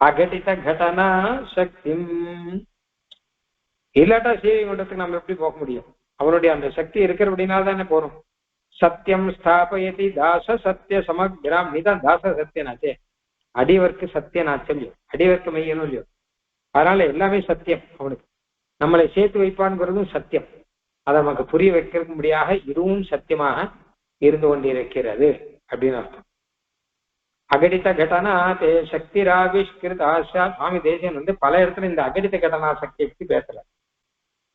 அகடித கடனா சக்தி இல்லாட்டா சீவை குண்டத்துக்கு நம்ம எப்படி போக முடியும்? அவனுடைய அந்த சக்தி இருக்கிற அப்படின்னால தானே போறோம். சத்தியம் ஸ்தாபயதி தாச சத்திய சமக்ராம், நீதான் தாச சத்தியனாச்சே, அடிவர்க்கு சத்தியனாச்சம் இல்லையோ, அடிவர்க்கு மையனும் இல்லையோ. அதனால எல்லாமே சத்தியம் அவனுக்கு. நம்மளை சேர்த்து வைப்பான்ங்கிறதும் சத்தியம். அதை நமக்கு புரிய வைக்கிறபடியாக இதுவும் சத்தியமாக இருந்து கொண்டிருக்கிறது அப்படின்னு அர்த்தம். அகடித கடனா தே சக்தி ராவிஷ்கிருத ஆஷா. சுவாமி தேசியன் பல இடத்துல இந்த அகடித கடனா சக்தியை பற்றி பேசல.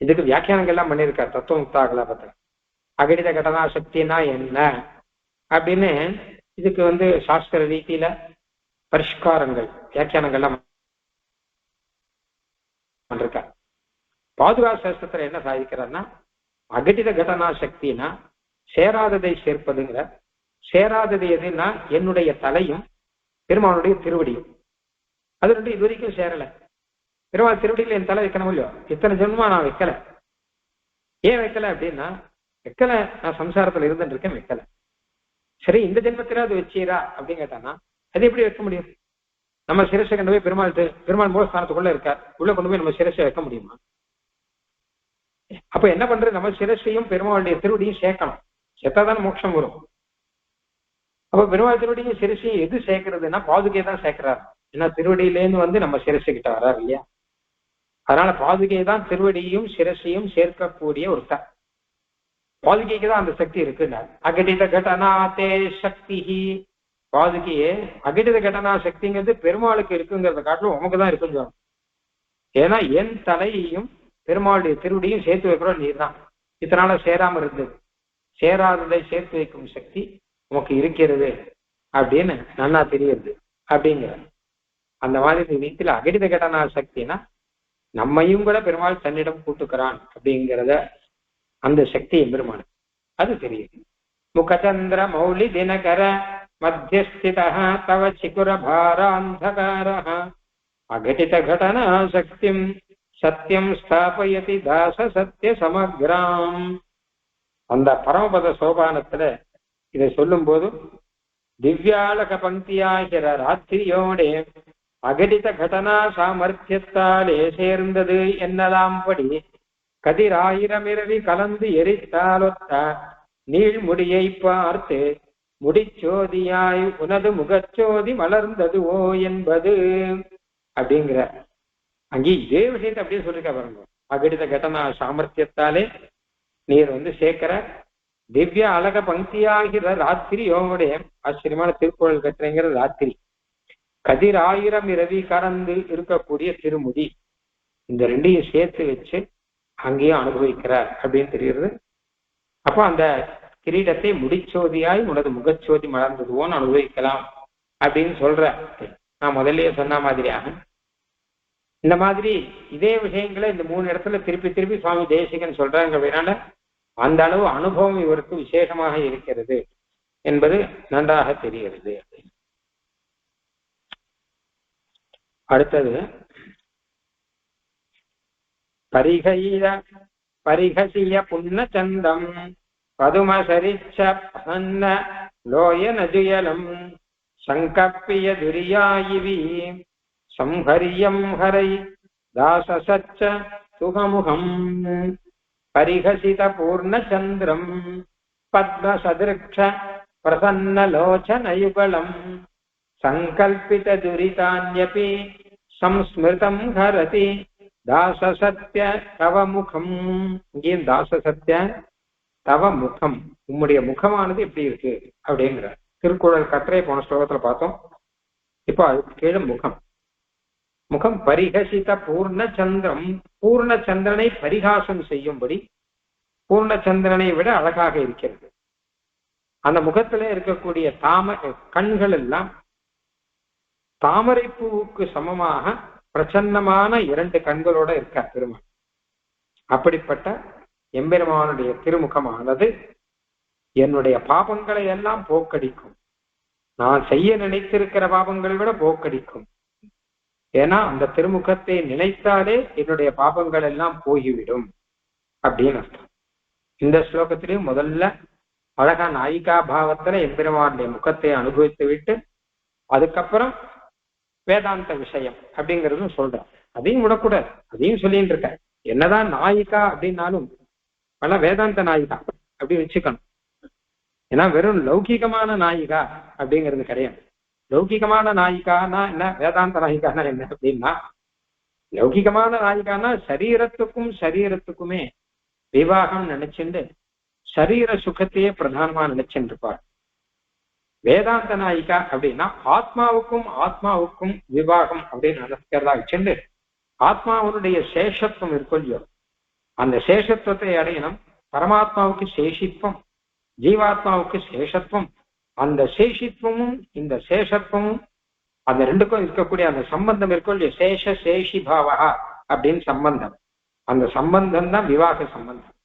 இதுக்கு வியாக்கியானங்கள்லாம் பண்ணியிருக்கார் தத்துவமுக்தாகல பத்திர. அகடித கடனா சக்தினா என்ன அப்படின்னு இதுக்கு சாஸ்திர ரீதியில பரிஷ்காரங்கள் வியாக்கியானங்கள்லாம் பண்ணிருக்கார். பாதுகா சாஸ்திரத்துல என்ன சாதிக்கிறார்னா, அகடித கடனா சக்தினா சேராததை சேர்ப்பதுங்கிற. சேராதது எதுன்னா என்னுடைய தலையும் பெருமானுடைய திருவடியும், அது ரெண்டு இது வரைக்கும் சேரல. பெருமாள் திருவடியில் என் தலை வைக்கணும் இல்லையோ, இத்தனை ஜென்மமா நான் வைக்கல. ஏன் வைக்கல அப்படின்னா, வைக்கல, நான் சம்சாரத்துல இருந்துட்டு இருக்கேன், வைக்கல. சரி, இந்த ஜென்மத்தில அது வச்சீரா அப்படின்னு கேட்டானா, அது எப்படி வைக்க முடியும்? நம்ம சிரசை கொண்டு போய் பெருமாள் மூலஸ்தானத்துக்குள்ள இருக்கார், உள்ள கொண்டு போய் நம்ம சிரசை வைக்க முடியுமா? அப்ப என்ன பண்றது, நம்ம சிரசையும் பெருமாளுடைய திருவடியும் சேர்க்கணும். சேர்த்தாதானே மோட்சம் வரும். அப்ப பெருமாள் திருவடியும் சிரசையும் எது சேர்க்கறதுன்னா பாதுகை தான் சேர்க்கிறாரு. ஏன்னா திருவடியிலேருந்து நம்ம சிரசை கிட்ட வர்றாரு இல்லையா. அதனால பாதுகை தான் திருவடியும் சிரசையும் சேர்க்கக்கூடிய ஒரு பாதுகைக்கு தான் அந்த சக்தி இருக்குன்னார். அகடித கடனா தே சக்தி. பாதுகையே அகடித கடனா சக்திங்கிறது பெருமாளுக்கு இருக்குங்கிறத காட்டிலும் உமக்கு தான் இருக்குன்னு சொல்லணும். ஏன்னா என் தலையையும் பெருமாளுடைய திருவடியும் சேர்த்து வைக்கிறோம் நீர் தான். இதனால சேராம இருந்தது, சேராததை சேர்த்து வைக்கும் சக்தி உமக்கு இருக்கிறது அப்படின்னு நல்லா தெரியுது அப்படிங்கிற. அந்த மாதிரி வீட்டில் அகடித கடனா சக்தினா நம்மையும் கூட பெருமாள் தன்னிடம் கூட்டுக்கிறான் அப்படிங்கிறத, அந்த சக்தி பெருமாள் அது தெரியுது. முகச்சந்திர மௌலி தினகர மத்தியஸ்தித தவ சிகுர பாராந்தகார அகடித கடனா சக்திம் சத்தியம் ஸ்தாபயதி தாச சத்திய சமக்ராம். அந்த பரமபத சோபானத்துல இதை சொல்லும் போது திவ்யாலக பங்கியாகிற ராத்திரியோடே அகடித கடனா சாமர்த்தியத்தாலே சேர்ந்தது என்னலாம் படி கதிராயிரமிரவி கலந்து எரித்தாலொத்த நீழ்முடியை பார்த்து முடிச்சோதியாய் உனது முகச்சோதி மலர்ந்ததுவோ என்பது அப்படிங்கிற. அங்கே இதே விஷயத்தை அப்படியே சொல்லிருக்க பாருங்க. அகடித கடனா சாமர்த்தியத்தாலே நீர் சேர்க்கிற திவ்ய அழக பங்கியாகிற ராத்திரியோட ஆச்சரியமான திருக்குறள் கட்டுறங்கிற ராத்திரி, கதிர் ஆயிரம் இரவி கறந்து இருக்கக்கூடிய திருமுடி, இந்த ரெண்டையும் சேர்த்து வச்சு அங்கேயும் அனுபவிக்கிறார் அப்படின்னு தெரிகிறது. அப்போ அந்த கிரீடத்தை முடிச்சோதியாய் உனது முகச்சோதி மலர்ந்ததுவோன்னு அனுபவிக்கலாம் அப்படின்னு சொல்ற. நான் முதல்லயே சொன்ன மாதிரியாக இந்த மாதிரி இதே விஷயங்களை இந்த 3 இடத்துல திருப்பி திருப்பி சுவாமி தேசிகன் சொல்றாங்க. அந்த அளவு அனுபவம் இவருக்கு விசேஷமாக இருக்கிறது என்பது நன்றாக தெரிகிறது. அடுத்தது பரிகசிய புன்ன சந்தம் பதுமசரிச்ச பிரசன்ன லோய நஜுயலம் சங்கப்பிய துரியாயிவி சம்ஹரியம் ஹரை தாசசச்ச சுகமுகம் பரிஹசித பூர்ணச்சந்திரம் பத்மசதிருக்ஷ பிரசன்னலோச்சனயுகலம் சங்கல்பித துரிதான்யபி சம்ஸ்மிருதம் ஹரதி தாசசத்ய தவ முகம். இங்கேயும் தாசசத்ய தவ முகம், உம்முடைய முகமானது எப்படி இருக்கு அப்படிங்கிற திருக்குறள் கற்றை போன ஸ்லோகத்துல பார்த்தோம். இப்போ அதுக்கு கீழே முகம். முகம் பரிஹசித பூர்ணச்சந்திரம், பூர்ணச்சந்திரனை பரிகாசம் செய்யும்படி பூர்ணச்சந்திரனை விட அழகாக இருக்கிறது. அந்த முகத்திலே இருக்கக்கூடிய கண்கள் எல்லாம் தாமரை பூவுக்கு சமமாக பிரசன்னமான 2 கண்களோட இருக்கார் பெருமாள். அப்படிப்பட்ட எம்பெருமானுடைய திருமுகமானது என்னுடைய பாபங்களை எல்லாம் போக்கடிக்கும். நான் செய்ய நினைத்திருக்கிற பாபங்களை விட போக்கடிக்கும். ஏன்னா அந்த திருமுகத்தை நினைத்தாலே என்னுடைய பாபங்கள் எல்லாம் போய்விடும் அப்படின்னு அர்த்தம். இந்த ஸ்லோகத்திலேயும் முதல்ல அழகா நாயிகா பாவத்துல எம்பெருமானுடைய முகத்தை அனுபவித்து விட்டு அதுக்கப்புறம் வேதாந்த விஷயம் அப்படிங்கிறதும் சொல்றேன். அதையும் விடக்கூடாது, அதையும் சொல்லிட்டு இருக்க. என்னதான் நாயிகா அப்படின்னாலும் பல வேதாந்த நாயிகா அப்படி வச்சுக்கணும். ஏன்னா வெறும் லௌகிகமான நாயிகா அப்படிங்கிறது கிடையாது. லௌகிகமான நாயிகானா என்ன, வேதாந்த நாயிகானா என்ன அப்படின்னா, லௌகிகமான நாயிகானா சரீரத்துக்குமே விவாகம் நினைச்சுண்டு சரீர சுகத்தையே பிரதானமா நினைச்சுட்டு இருப்பார். வேதாந்த நாயிகா அப்படின்னா ஆத்மாவுக்கும் விவாகம் அப்படின்னு நினைக்கிறதா வச்சுண்டு ஆத்மாவுடைய சேஷத்துவம் இருக்கொல்லையோ அந்த சேஷத்துவத்தை அடையணும். பரமாத்மாவுக்கு சேஷித்வம், ஜீவாத்மாவுக்கு சேஷத்துவம். அந்த சேஷித்வமும் இந்த சேஷத்துவமும் அந்த ரெண்டுக்கும் இருக்கக்கூடிய அந்த சம்பந்தம் இருக்கொல்லையோ, சேஷ சேஷி பாவா அப்படின்னு சம்பந்தம். அந்த சம்பந்தம் தான் விவாக சம்பந்தம்.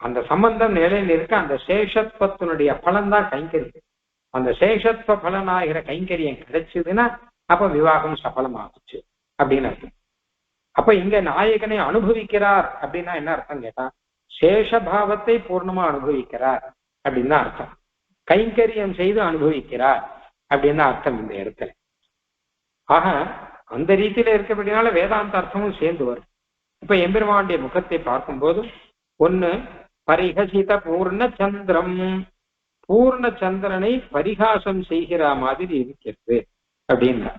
அந்த சம்பந்தம் நிலையில் இருக்க அந்த சேஷத்துவத்தினுடைய பலன்தான் கைங்கரியம். அந்த சேஷத்துவ பலனாகிற கைங்கரியம் கிடைச்சதுன்னா அப்ப விவாகம் சபலமாகுச்சு அப்படின்னு அர்த்தம். அப்ப இங்க நாயகனை அனுபவிக்கிறார் அப்படின்னா என்ன அர்த்தம் கேட்டா, சேஷபாவத்தை பூர்ணமா அனுபவிக்கிறார் அப்படின்னு தான் அர்த்தம். கைங்கரியம் செய்து அனுபவிக்கிறார் அப்படின்னு அர்த்தம் இந்த இடத்துல. ஆக அந்த ரீதியில இருக்கபடினால வேதாந்த அர்த்தமும் சேர்ந்து வரும். இப்ப எம்பெருமானுடைய முகத்தை பார்க்கும்போது ஒண்ணு பரிஹசித பூர்ண சந்திரம், பூர்ண சந்திரனை பரிகாசம் செய்கிற மாதிரி இருக்கிறது அப்படின்னா,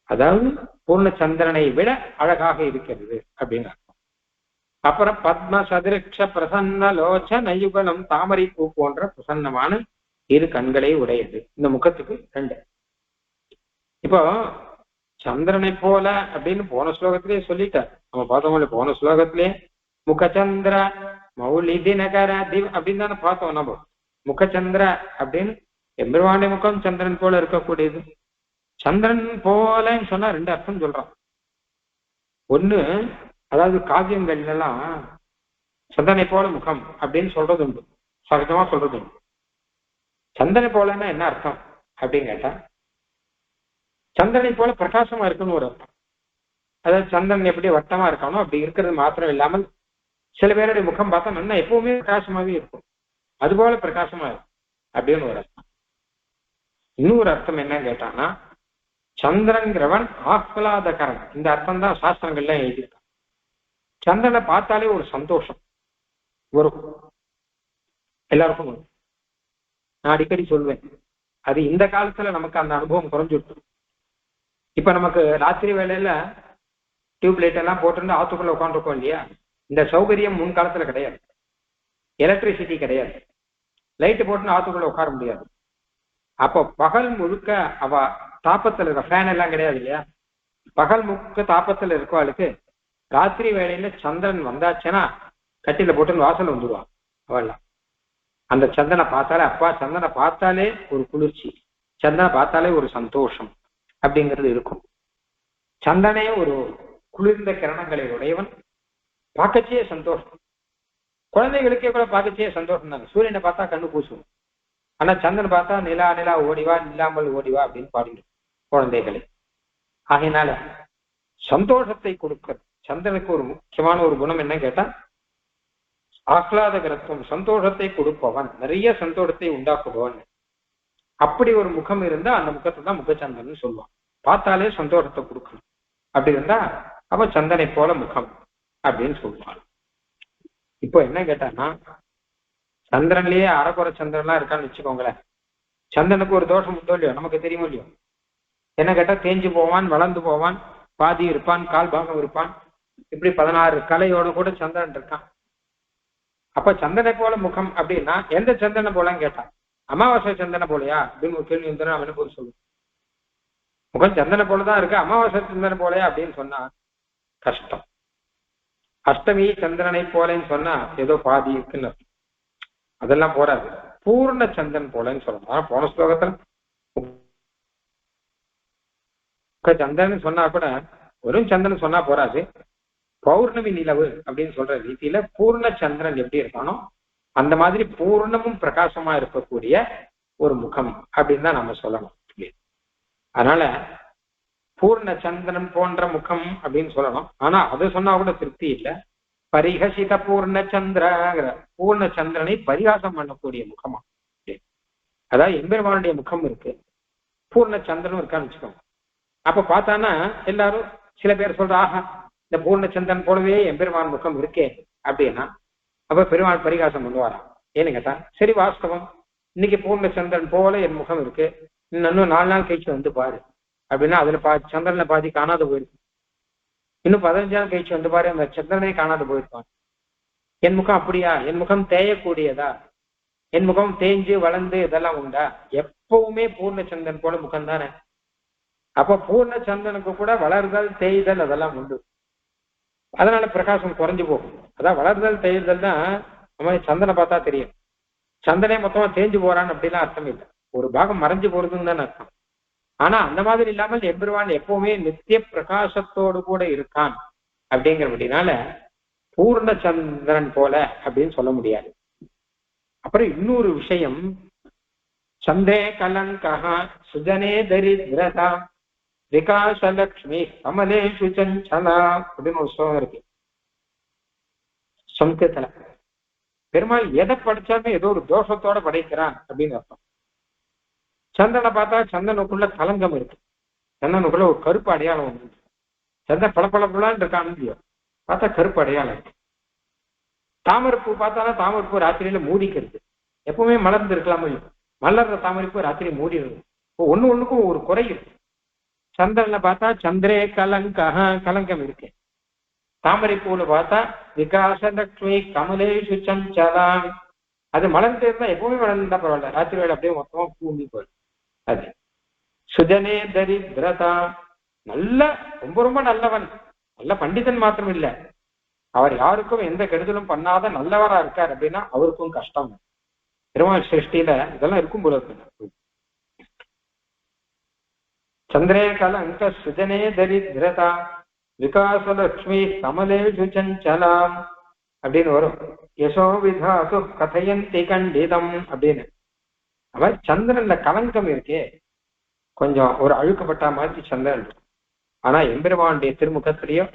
அதாவது பூர்ண சந்திரனை விட அழகாக இருக்கிறது அப்படின்னு அர்த்தம். அப்புறம் பத்ம சதிருக்ஷ பிரசன்ன லோச்ச நயுகலம், தாமரை பூ போன்ற பிரசன்னமான 2 கண்களை உடையது இந்த முகத்துக்கு 2. இப்போ சந்திரனை போல அப்படின்னு போன ஸ்லோகத்திலேயே சொல்லிட்டார். நம்ம பார்த்தோம் போன ஸ்லோகத்திலே முகச்சந்திர மௌலி தினகர திவ் அப்படின்னு தானே பார்த்தோம். நம்ம முகச்சந்திர அப்படின்னு எம்பெருமானுடைய முகம் சந்திரன் போல இருக்கக்கூடியது. சந்திரன் போலன்னு சொன்னா 2 அர்த்தம் சொல்றான். ஒண்ணு, அதாவது காவியங்கள்ல எல்லாம் சந்திரனை போல முகம் அப்படின்னு சொல்றது உண்டு, சகஜமா சொல்றது உண்டு. சந்திரனை போலன்னா என்ன அர்த்தம் அப்படின்னு கேட்டா, சந்திரனை போல பிரகாசமா இருக்குன்னு ஒரு அர்த்தம். அதாவது சந்திரன் எப்படி வட்டமா இருக்கானோ அப்படி இருக்கிறது மாத்திரம் இல்லாமல் சில பேருடைய முகம் பார்த்தா நல்லா எப்பவுமே பிரகாசமாவே இருக்கும், அதுபோல பிரகாசமா இருக்கும் அப்படின்னு ஒரு அர்த்தம். இன்னொரு அர்த்தம் என்ன கேட்டான்னா, சந்திரன்கிறவன் ஆஹ்லாதகரன். இந்த அர்த்தம் தான் சாஸ்திரங்கள்ல எழுதியிருக்கான். சந்திரனை பார்த்தாலே ஒரு சந்தோஷம் வரும், எல்லாருக்கும் வரும். நான் அடிக்கடி சொல்வேன், அது இந்த காலத்துல நமக்கு அந்த அனுபவம் குறைஞ்சுட்டு. இப்ப நமக்கு ராத்திரி வேளையில டியூப் லைட் எல்லாம் போட்டு ஆத்துக்குள்ள உட்காந்துருக்கோம் இல்லையா, இந்த சௌகரியம் முன் காலத்துல கிடையாது. எலக்ட்ரிசிட்டி கிடையாது, லைட்டு போட்டுன்னு ஆத்துக்குள்ள உட்கார முடியாது. அப்போ பகல் முழுக்க அவ தாப்பத்தில் இருக்க, ஃபேன் எல்லாம் கிடையாது இல்லையா, பகல் முழுக்க தாப்பத்தில் இருக்கவாளுக்கு ராத்திரி வேளையில சந்திரன் வந்தாச்சுன்னா கட்டில போட்டுன்னு வாசல் வந்துடுவான் அவெல்லாம். அந்த சந்திரனை பார்த்தாலே, அப்பா சந்திரனை பார்த்தாலே ஒரு குளிர்ச்சி, சந்திரனை பார்த்தாலே ஒரு சந்தோஷம் அப்படிங்கிறது இருக்கும். சந்திரனே ஒரு குளிர்ந்த கிரணங்களை உடையவன், பார்க்கச்சே சந்தோஷம். குழந்தைகளுக்கே கூட பார்க்கச்சே சந்தோஷம் தாங்க. சூரியனை பார்த்தா கண்ணு பூசும், ஆனா சந்திரன் பார்த்தா நிலா நிலா ஓடிவா இல்லாமல் ஓடிவா அப்படின்னு பாடிடும் குழந்தைகளை. ஆகையினால சந்தோஷத்தை கொடுக்கிறது சந்திரனுக்கு ஒரு முக்கியமான ஒரு குணம் என்ன கேட்டா, ஆஹ்லாதகரத்துவம், சந்தோஷத்தை கொடுப்பவன், நிறைய சந்தோஷத்தை உண்டாக்குபவன். அப்படி ஒரு முகம் இருந்தா அந்த முகத்தை தான் முகச்சந்திரன் சொல்லுவான். பார்த்தாலே சந்தோஷத்தை கொடுக்கணும். அப்படி இருந்தா அப்ப சந்தனை போல முகம் அப்படின்னு சொல்லுவாங்க. இப்போ என்ன கேட்டான்னா, சந்திரன்லயே அரைக்குறை சந்திரன்லாம் இருக்கான்னு வச்சுக்கோங்களேன். சந்திரனுக்கு ஒரு தோஷம் உண்டோ இல்லையோ, நமக்கு தெரியுமோ இல்லையோ. என்ன கேட்டா தேஞ்சு போவான், வளர்ந்து போவான், பாதி இருப்பான், கால் பாகம் இருப்பான், இப்படி 16 கலையோடு கூட சந்திரன் இருக்கான். அப்ப சந்திரனை போல முகம் அப்படின்னா எந்த சந்திரனை போலன்னு கேட்டான். அமாவாசை சந்திரனை போலையா அப்படின்னு ஒரு கேள்வி வந்து அவன் என்ன சொல்லுவோம். முகம் சந்திரனை போலதான் இருக்கு, அமாவாசை சந்திரனை போலையா அப்படின்னு சொன்னா கஷ்டம். அஷ்டமி சந்திரனை போலன்னு சொன்னா ஏதோ பாதி இருக்குன்னு அதெல்லாம் போறாது. பூர்ண சந்திரன் போலன்னு சொல்லணும். போன ஸ்லோகத்துல சந்திரன் சொன்னா கூட வெறும் சந்திரன் சொன்னா போறாது. பௌர்ணமி நிலவு அப்படின்னு சொல்ற ரீதியில பூர்ண சந்திரன் எப்படி இருக்கானோ அந்த மாதிரி பூர்ணமும் பிரகாசமா இருக்கக்கூடிய ஒரு முகம் அப்படின்னு தான் நம்ம சொல்லணும். அதனால பூர்ண சந்திரன் போன்ற முகம் அப்படின்னு சொல்லணும். ஆனா அது சொன்னா கூட திருப்தி இல்லை. பரிஹசித பூர்ண சந்திரங்கிற பூர்ண சந்திரனை பரிகாசம் பண்ணக்கூடிய முகமா. அதாவது எம்பெருமானுடைய முகம் இருக்கு, பூர்ண சந்திரனும் இருக்கான்னு வச்சுக்கோங்க. அப்ப பார்த்தானா எல்லாரும் சில பேர் சொல்ற, ஆஹா இந்த பூர்ண சந்திரன் போலவே எம்பெருமான் முகம் இருக்கே அப்படின்னா அப்ப பெருமாள் பரிகாசம் பண்ணுவாராம். ஏன்னு கேட்டா, சரி வாஸ்தவம், இன்னைக்கு பூர்ண சந்திரன் போல என் முகம் இருக்கு, இன்னும் 4 நாள் கழிச்சு வந்து பாரு அப்படின்னா அதுல சந்திரனை பாதி காணாத போயிருக்கு. இன்னும் 15 நாள் கழிச்சு வந்து பாரு, அந்த சந்திரனே காணாத போயிருப்பான். என் முகம் அப்படியா? என் முகம் தேயக்கூடியதா? என் முகம் தேஞ்சு வளர்ந்து இதெல்லாம் உண்டா? எப்பவுமே பூர்ண சந்திரன் போல முகம் தானே. அப்ப பூர்ண சந்திரனுக்கு கூட வளர்தல் தேய்தல் அதெல்லாம் உண்டு. அதனால பிரகாசம் குறைஞ்சு போகும். அதான் வளர்தல் தேய்தல் தான் நம்ம சந்தனை பார்த்தா தெரியும். சந்தனே மொத்தமா தேஞ்சு போறான்னு அப்படிலாம் அர்த்தம் இல்லை, ஒரு பாகம் மறைஞ்சு போறதுன்னு தானே அர்த்தம். ஆனா அந்த மாதிரி இல்லாமல் எம்பெருமான் எப்பவுமே நித்திய பிரகாசத்தோடு கூட இருக்கான் அப்படிங்கிறபடினால பூர்ண சந்திரன் போல அப்படின்னு சொல்ல முடியாது. அப்புறம் இன்னொரு விஷயம், சந்தே கலங்கா சுஜனே தரித்ரதா விகாசலக்ஷ்மி கமலேஷு சஞ்சலா அப்படின்னு ஒரு ஸ்லோகம் இருக்கு சம்ஸ்கிருதத்துல. பெருமாள் எதை படிச்சாலும் ஏதோ ஒரு தோஷத்தோட படைக்கிறான் அப்படின்னு அர்த்தம். சந்திரனை பார்த்தா சந்தனுக்குள்ள கலங்கம் இருக்கு, சந்தனுக்குள்ள ஒரு கருப்பு அடையாளம் ஒன்று. சந்தன் பளபளபளன்னு இருக்கான்னு இல்லையோ, பார்த்தா கருப்பு அடையாளம் இருக்கு. தாமரைப்பூ பார்த்தாலும் தாமரைப்பூ ராத்திரியில மூடிக்கிறது. எப்பவுமே மலர்ந்து இருக்கலாமோ இல்லையோ, மலர்ற தாமரைப்பூ ராத்திரி மூடிடுது. ஒண்ணு ஒண்ணுக்கும் ஒரு குறை இருக்கு. சந்திரனை பார்த்தா சந்திரே கலங்கா கலங்கம் இருக்கு. தாமரை பூல பார்த்தா விகாசலக்ஷ்மி கமலேஷு சஞ்சலா, அது மலர்ந்து இருந்தா எப்பவுமே மலர்ந்தா பரவாயில்ல, ராத்திரி வேலை அப்படியே மொத்தமா பூமி போயிடும். அது சுஜனே தரித்ரதா, நல்ல ரொம்ப ரொம்ப நல்லவன், நல்ல பண்டிதன் மாத்திரம் இல்ல, அவர் யாருக்கும் எந்த கெடுதலும் பண்ணாத நல்லவரா இருக்கார் அப்படின்னா அவருக்கும் கஷ்டம். பெருமாள் சிருஷ்டியில இதெல்லாம் இருக்கும் போல இருக்கு. சந்திரே கலங்க சுஜனே தரித்ரதா விகாசலக்ஷ்மி கமலேஷு சஞ்சலாம் அப்படின்னு வரும். யசோ விதாசு கதையந்தி கண்டிதம் அப்படின்னு. அவர் சந்திரன்ல கலங்கம் இருக்கே, கொஞ்சம் ஒரு அழுக்கப்பட்ட மாதிரி சந்திரன் இருக்கு. ஆனா எம்பெருமானுடைய திருமுகத்திலேயோ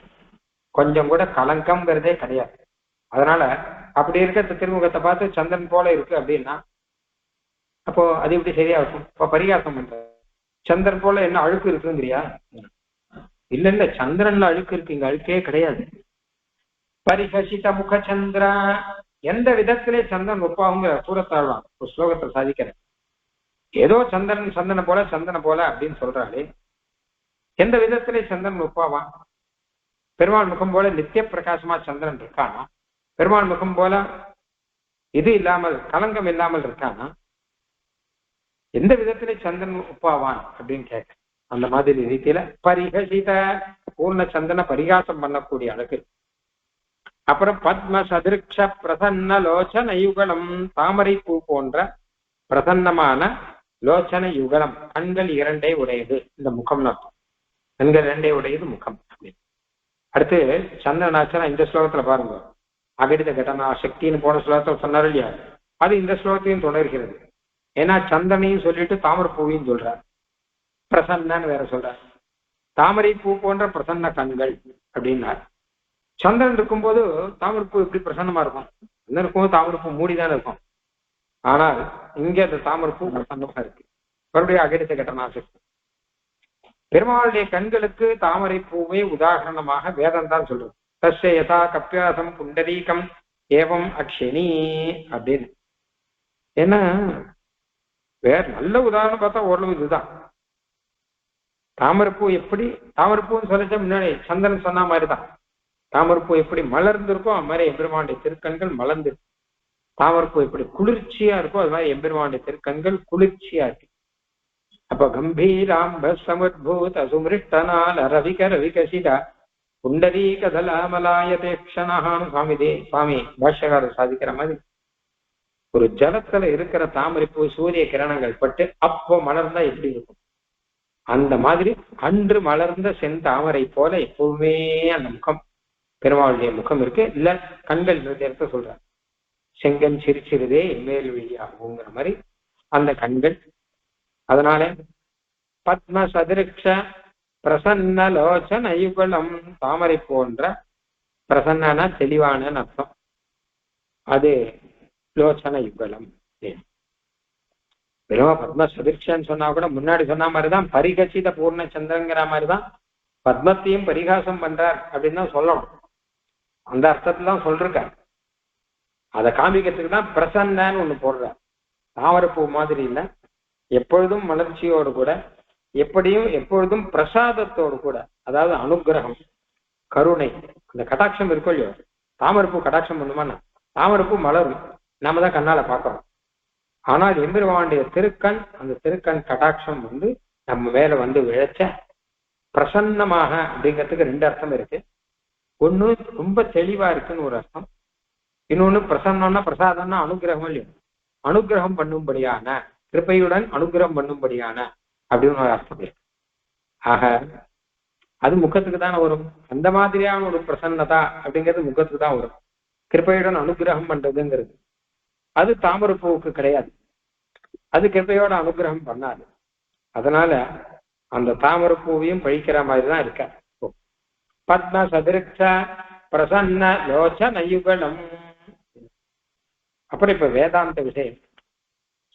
கொஞ்சம் கூட கலங்கம்ங்கிறதே கிடையாது. அதனால அப்படி இருக்க திருமுகத்தை பார்த்து சந்திரன் போல இருக்கு அப்படின்னா அப்போ அது எப்படி சரியா இருக்கும்? இப்போ பரிகாசம் பண்ற சந்திரன் போல என்ன அழுக்கு இருக்குங்கிறியா? இல்ல இல்ல, சந்திரன்ல அழுக்கு இருக்கு, இங்க அழுக்கே கிடையாது. பரிஹசித முக சந்திரா, எந்த விதத்திலே சந்திரன் ஒப்பாகுங்கிற சூரத்தாழ்வான் ஒரு ஸ்லோகத்தை சாதிக்கிறேன். ஏதோ சந்திரன் சந்தன போல அப்படின்னு சொல்றாரு. எந்த விதத்திலே சந்திரன் ஒப்பாவான்? பெருமாள் முகம் போல நித்திய பிரகாசமா சந்திரன் இருக்கானா? பெருமாள் முகம் போல இது இல்லாமல் கலங்கம் இல்லாமல் இருக்கானா? எந்த விதத்திலே சந்திரன் ஒப்பாவான் அப்படின்னு கேட்க, அந்த மாதிரி ரீதியில பரிஹசித பூர்ண சந்திரனை பரிகாசம் பண்ணக்கூடிய அழகு. அப்புறம் பத்ம சதிருக்ஷ பிரசன்ன லோச்சன யுகலம், தாமரை பூ போன்ற பிரசன்னமான லோச்சன யுகலம், கண்கள் 2 உடையது இந்த முகம். கண்கள் 2 உடையது முகம் அப்படின்னு. அடுத்து சந்திரனாச்சனா இந்த ஸ்லோகத்துல பாருங்க, அகடித கடனா சக்தின்னு போன ஸ்லோகத்தை சொன்னார் இல்லையா, அது இந்த ஸ்லோகத்தையும் தொடர்கிறது. ஏன்னா சந்திரனையும் சொல்லிட்டு தாமரை பூவையும் சொல்றார், பிரசன்னு வேற சொல்றார். தாமரை பூ போன்ற பிரசன்ன கண்கள் அப்படின்னார். சந்திரன் இருக்கும்போது தாமரைப்பூ எப்படி பிரசன்னமா இருக்கும்? சந்திரன் இருக்கும்போது தாமரைப்பூ மூடிதான் இருக்கும். ஆனால் இங்க அந்த தாமரைப்பூ பிரசன்னமா இருக்கு. மறுபடியும் அகடித்த கட்டணா சக்தி. பெருமாளுடைய கண்களுக்கு தாமரை பூவே உதாரணமாக வேதம் தான் சொல்றது. தஸ்ய யதா கப்பியாசம் புண்டரீகம் ஏவம் அக்ஷினி அப்படின்னு. ஏன்னா வேற நல்ல உதாரணம் பார்த்தா ஓரளவு இதுதான். தாமரைப்பூ எப்படி, தாமரைப்பூன்னு சொல்லிச்சா முன்னாடி சந்திரன் சொன்ன மாதிரிதான். தாமரைப்பூ எப்படி மலர்ந்திருக்கோ அது மாதிரி எம்பெருமானுடைய திருக்கண்கள் மலர்ந்து. தாமரைப்பூ எப்படி குளிர்ச்சியா இருக்கோ அது மாதிரி எம்பெருமானுடைய திருக்கண்கள் குளிர்ச்சியா இருக்கு. அப்ப கம்பீராம்ப சமுத்பூத சுமிருஷ்டனால் ரவிகர விகசிதா புண்டரீக தலாமலாயதேக்ஷணான்னு சுவாமி பாஷ்யகாரர் சாதிக்கிற மாதிரி ஒரு ஜலத்துல இருக்கிற தாமரைப்பூ சூரிய கிரணங்கள் பட்டு அப்போ மலர்ந்தா எப்படி இருக்கும், அந்த மாதிரி அன்று மலர்ந்த செந்தாமரை போல எப்பவுமே அந்த முகம் பெருமாளுடைய முகம் இருக்கு. இல்ல கண்கள் இடத்த சொல்ற செங்கன் சிரிச்சிருதே மேல் வழியாகுங்கிற மாதிரி அந்த கண்கள். அதனால பத்ம சதிருக்ஷ பிரசன்ன லோச்சன யுகலம், தாமரை போன்ற பிரசன்னா தெளிவான அர்த்தம். அது லோச்சன யுகலம். வெறும் பத்ம சதிர்ஷன்னு சொன்னா கூட முன்னாடி சொன்ன மாதிரிதான் பரிகசித பூர்ண சந்திரங்கிற மாதிரிதான் பத்மத்தையும் பரிகாசம் பண்றார் அப்படின்னு தான் சொல்லணும். அந்த அர்த்தத்துல தான் சொல்றார். அதை காமிக்கிறதுக்கு தான் பிரசன்னான்னு ஒண்ணு போடுறார். தாமரைப்பூ மாதிரி இல்லை, எப்பொழுதும் மலர்ச்சியோடு கூட, எப்படியும் எப்பொழுதும் பிரசாதத்தோடு கூட, அதாவது அனுகிரகம் கருணை அந்த கடாட்சம் இருக்கும் இல்லையோ. தாமரைப்பூ கடாட்சம் பண்ணுமான்னா தாமரைப்பூ மலரும், நாம தான் கண்ணால பாக்குறோம். ஆனால் எம்பெருமானுடைய திருக்கண், அந்த திருக்கண் கடாட்சம் நம்ம மேல விழைச்ச பிரசன்னமாக அப்படிங்கிறதுக்கு ரெண்டு அர்த்தம் இருக்கு. ஒண்ணு ரொம்ப தெளிவா இருக்குன்னு ஒரு அர்த்தம், இன்னொன்னு பிரசன்னம்னா பிரசாதம்னா அனுகிரகம் இல்லையோ, அனுகிரகம் பண்ணும்படியான கிருப்பையுடன் அனுகிரகம் பண்ணும்படியான அப்படின்னு ஒரு அர்த்தம் இருக்கு. ஆக அது முகத்துக்கு தானே வரும். அந்த மாதிரியான ஒரு பிரசன்னதா அப்படிங்கிறது முகத்துக்கு தான் வரும். கிருப்பையுடன் அனுகிரகம் பண்றதுங்கிறது அது தாமரைப்பூவுக்கு கிடையாது. அது கிருப்பையோட அனுகிரகம் பண்ணாது. அதனால அந்த தாமரைப்பூவையும் பழிக்கிற மாதிரி தான் இருக்க. பத்ம சதிருக்ஷ பிரசன்ன லோச்சன யுகலம். அப்புறம் இப்ப வேதாந்த விஷயம்.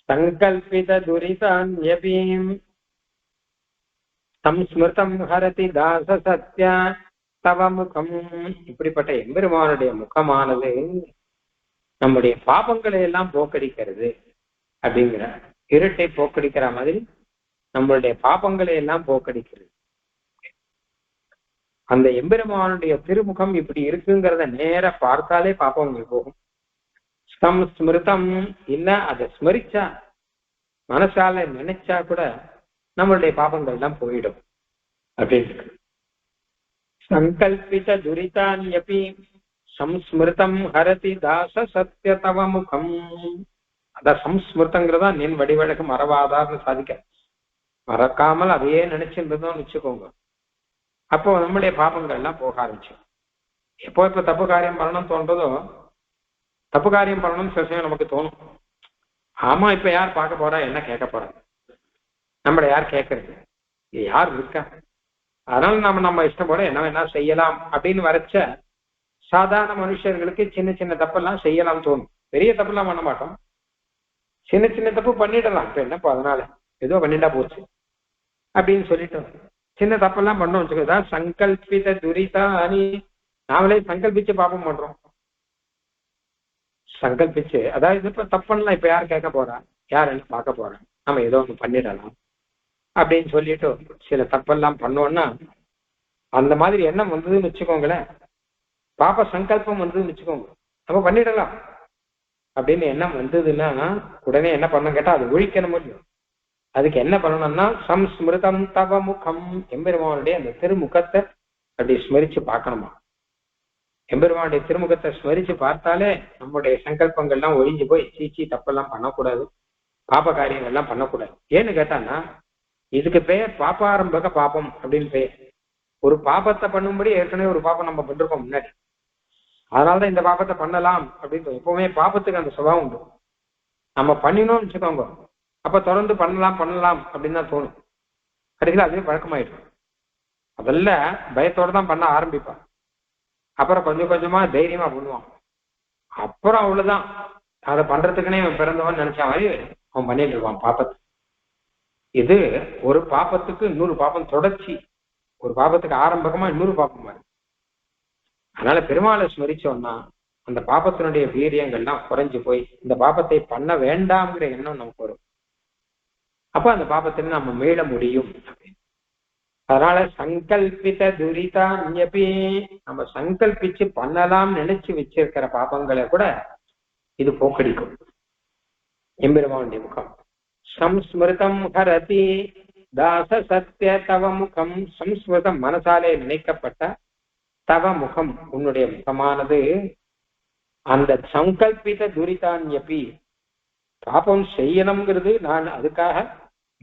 சங்கல்பித துரிதான்யபீம் சம்ஸ்மிருதம் ஹரதி தாச சத்ய தவ முகம். இப்படிப்பட்ட எம்பெருமானுடைய முகமானது நம்முடைய பாபங்களை எல்லாம் போக்கடிக்கிறது அப்படிங்கிற, இருட்டை போக்கடிக்கிற மாதிரி நம்மளுடைய பாபங்களை எல்லாம் போக்கடிக்கிறது. அந்த எம்பெருமானுடைய திருமுகம் இப்படி இருக்குங்கிறத நேர பார்த்தாலே பாபங்கள் போகும். ஸ்மிருதம் இல்ல அதை ஸ்மரிச்சா, மனசால நினைச்சா கூட நம்மளுடைய பாபங்கள் எல்லாம் போயிடும் அப்படின்னு. சங்கல்பித துரிதான்யபி சம்ஸ்மிருதம் ஹரதி தாச சத்ய தவ முகம். அத சம்ஸ்மிருதங்கிறதா நின் வடிவழகு மறவாதார்னு சாதிக்க, மறக்காமல் அதையே நினைச்சிருந்தோம்னு வச்சுக்கோங்க. அப்போ நம்முடைய பாபங்கள் எல்லாம் போக ஆரம்பிச்சு. எப்போ இப்ப தப்பு காரியம் பண்ணணும் தோன்றதோ, தப்பு காரியம் பண்ணணும்னு சில சமயம் நமக்கு தோணும். ஆமா இப்ப யார் பார்க்க போறா, என்ன கேட்க போறா, நம்மளை யார் கேட்கறது, யார் இருக்கா, அதனால நம்ம இஷ்டம் போல என்ன வேணா செய்யலாம் அப்படின்னு வரைச்ச சாதாரண மனுஷர்களுக்கு சின்ன சின்ன தப்பெல்லாம் செய்யலாம் தோணும். பெரிய தப்புலாம் பண்ண மாட்டோம், சின்ன சின்ன தப்பு பண்ணிடலாம். இப்ப என்னப்பா அதனால ஏதோ பண்ணிட்டா போச்சு அப்படின்னு சொல்லிட்டோம். சின்ன தப்பெல்லாம் பண்ணோம் வச்சுக்கோ. சங்கல்பித துரிதானி, நாமளே சங்கல்பிச்சு பாப்பம் பண்றோம். சங்கல்பிச்சு, அதாவது இப்ப தப்புலாம் இப்ப யார் கேட்க போறா, யார் என்ன பார்க்க போறா, நம்ம ஏதோ ஒண்ணு பண்ணிடலாம் அப்படின்னு சொல்லிட்டு சில தப்பெல்லாம் பண்ணோம்னா அந்த மாதிரி எண்ணம் வந்ததுன்னு வச்சுக்கோங்களேன், பாப்ப சங்கல்பம் வந்ததுன்னு வச்சுக்கோங்க, நம்ம பண்ணிடலாம் அப்படின்னு எண்ணம் வந்ததுன்னா உடனே என்ன பண்ணணும் கேட்டா அது ஒழிக்கணும் முடியும். அதுக்கு என்ன பண்ணணும்னா சம்ஸ்மிருதம் தவ முகம், எம்பெருமானுடைய அந்த திருமுகத்தை அப்படி ஸ்மரிச்சு பார்க்கணுமா. எம்பெருமானுடைய திருமுகத்தை ஸ்மரிச்சு பார்த்தாலே நம்முடைய சங்கல்பங்கள்லாம் ஒழிஞ்சு போய் சீச்சி தப்பெல்லாம் பண்ணக்கூடாது, பாப்ப காரியங்கள்லாம் பண்ணக்கூடாது. ஏன்னு கேட்டான்னா இதுக்கு பெயர் பாப்பாரம்பக பாப்பம் அப்படின்னு பெயர். ஒரு பாப்பத்தை பண்ணும்படி ஏற்கனவே ஒரு பாப்பம் நம்ம பண்ணிருக்கோம் முன்னாடி, அதனாலதான் இந்த பாப்பத்தை பண்ணலாம் அப்படின்னு. எப்பவுமே பாப்பத்துக்கு அந்த சுபாவம் உண்டு. நம்ம பண்ணினோம்னு வச்சுக்கோங்க, அப்ப தொடர்ந்து பண்ணலாம் அப்படின்னு தான் தோணும். கடைசியில் அதுவே பழக்கமாயிடும். முதல்ல பயத்தோட தான் பண்ண ஆரம்பிப்பான், அப்புறம் கொஞ்சம் கொஞ்சமா தைரியமா பண்ணுவான். அப்புறம் அவ்வளவுதான், அதை பண்றதுக்குன்னே அவன் பிறந்தவன் நினைச்ச மாதிரி அவன் பண்ணிட்டு இருப்பான் பாப்பத்தை. இது ஒரு பாப்பத்துக்கு இன்னொரு பாப்பம் தொடர்ச்சி, ஒரு பாப்பத்துக்கு ஆரம்பகமா இன்னொரு பாப்பம் மாதிரி. அதனால பெருமாளை ஸ்மரிச்சோம்னா அந்த பாப்பத்தினுடைய வீரியங்கள்லாம் குறைஞ்சு போய் இந்த பாப்பத்தை பண்ண வேண்டாம்ங்கிற எண்ணம் நமக்கு வரும். அப்ப அந்த பாப்பத்திலிருந்து நம்ம மீள முடியும். அதனால சங்கல்பித துரிதான்யபி, நம்ம சங்கல்பிச்சு பண்ணலாம் நினைச்சு வச்சிருக்கிற பாப்பங்களை கூட இது போக்கடிக்கும். எம்பெருமானுடைய முகம் சம்ஸ்மிருதம் ஹரதி தாச சத்ய தவ முகம். சம்ஸ்மிருதம் மனசாலே நினைக்கப்பட்ட தவ முகம் உன்னுடைய முகமானது அந்த சங்கல்பித துரிதான்யபி, பாபம் செய்யணுங்கிறது நான் அதுக்காக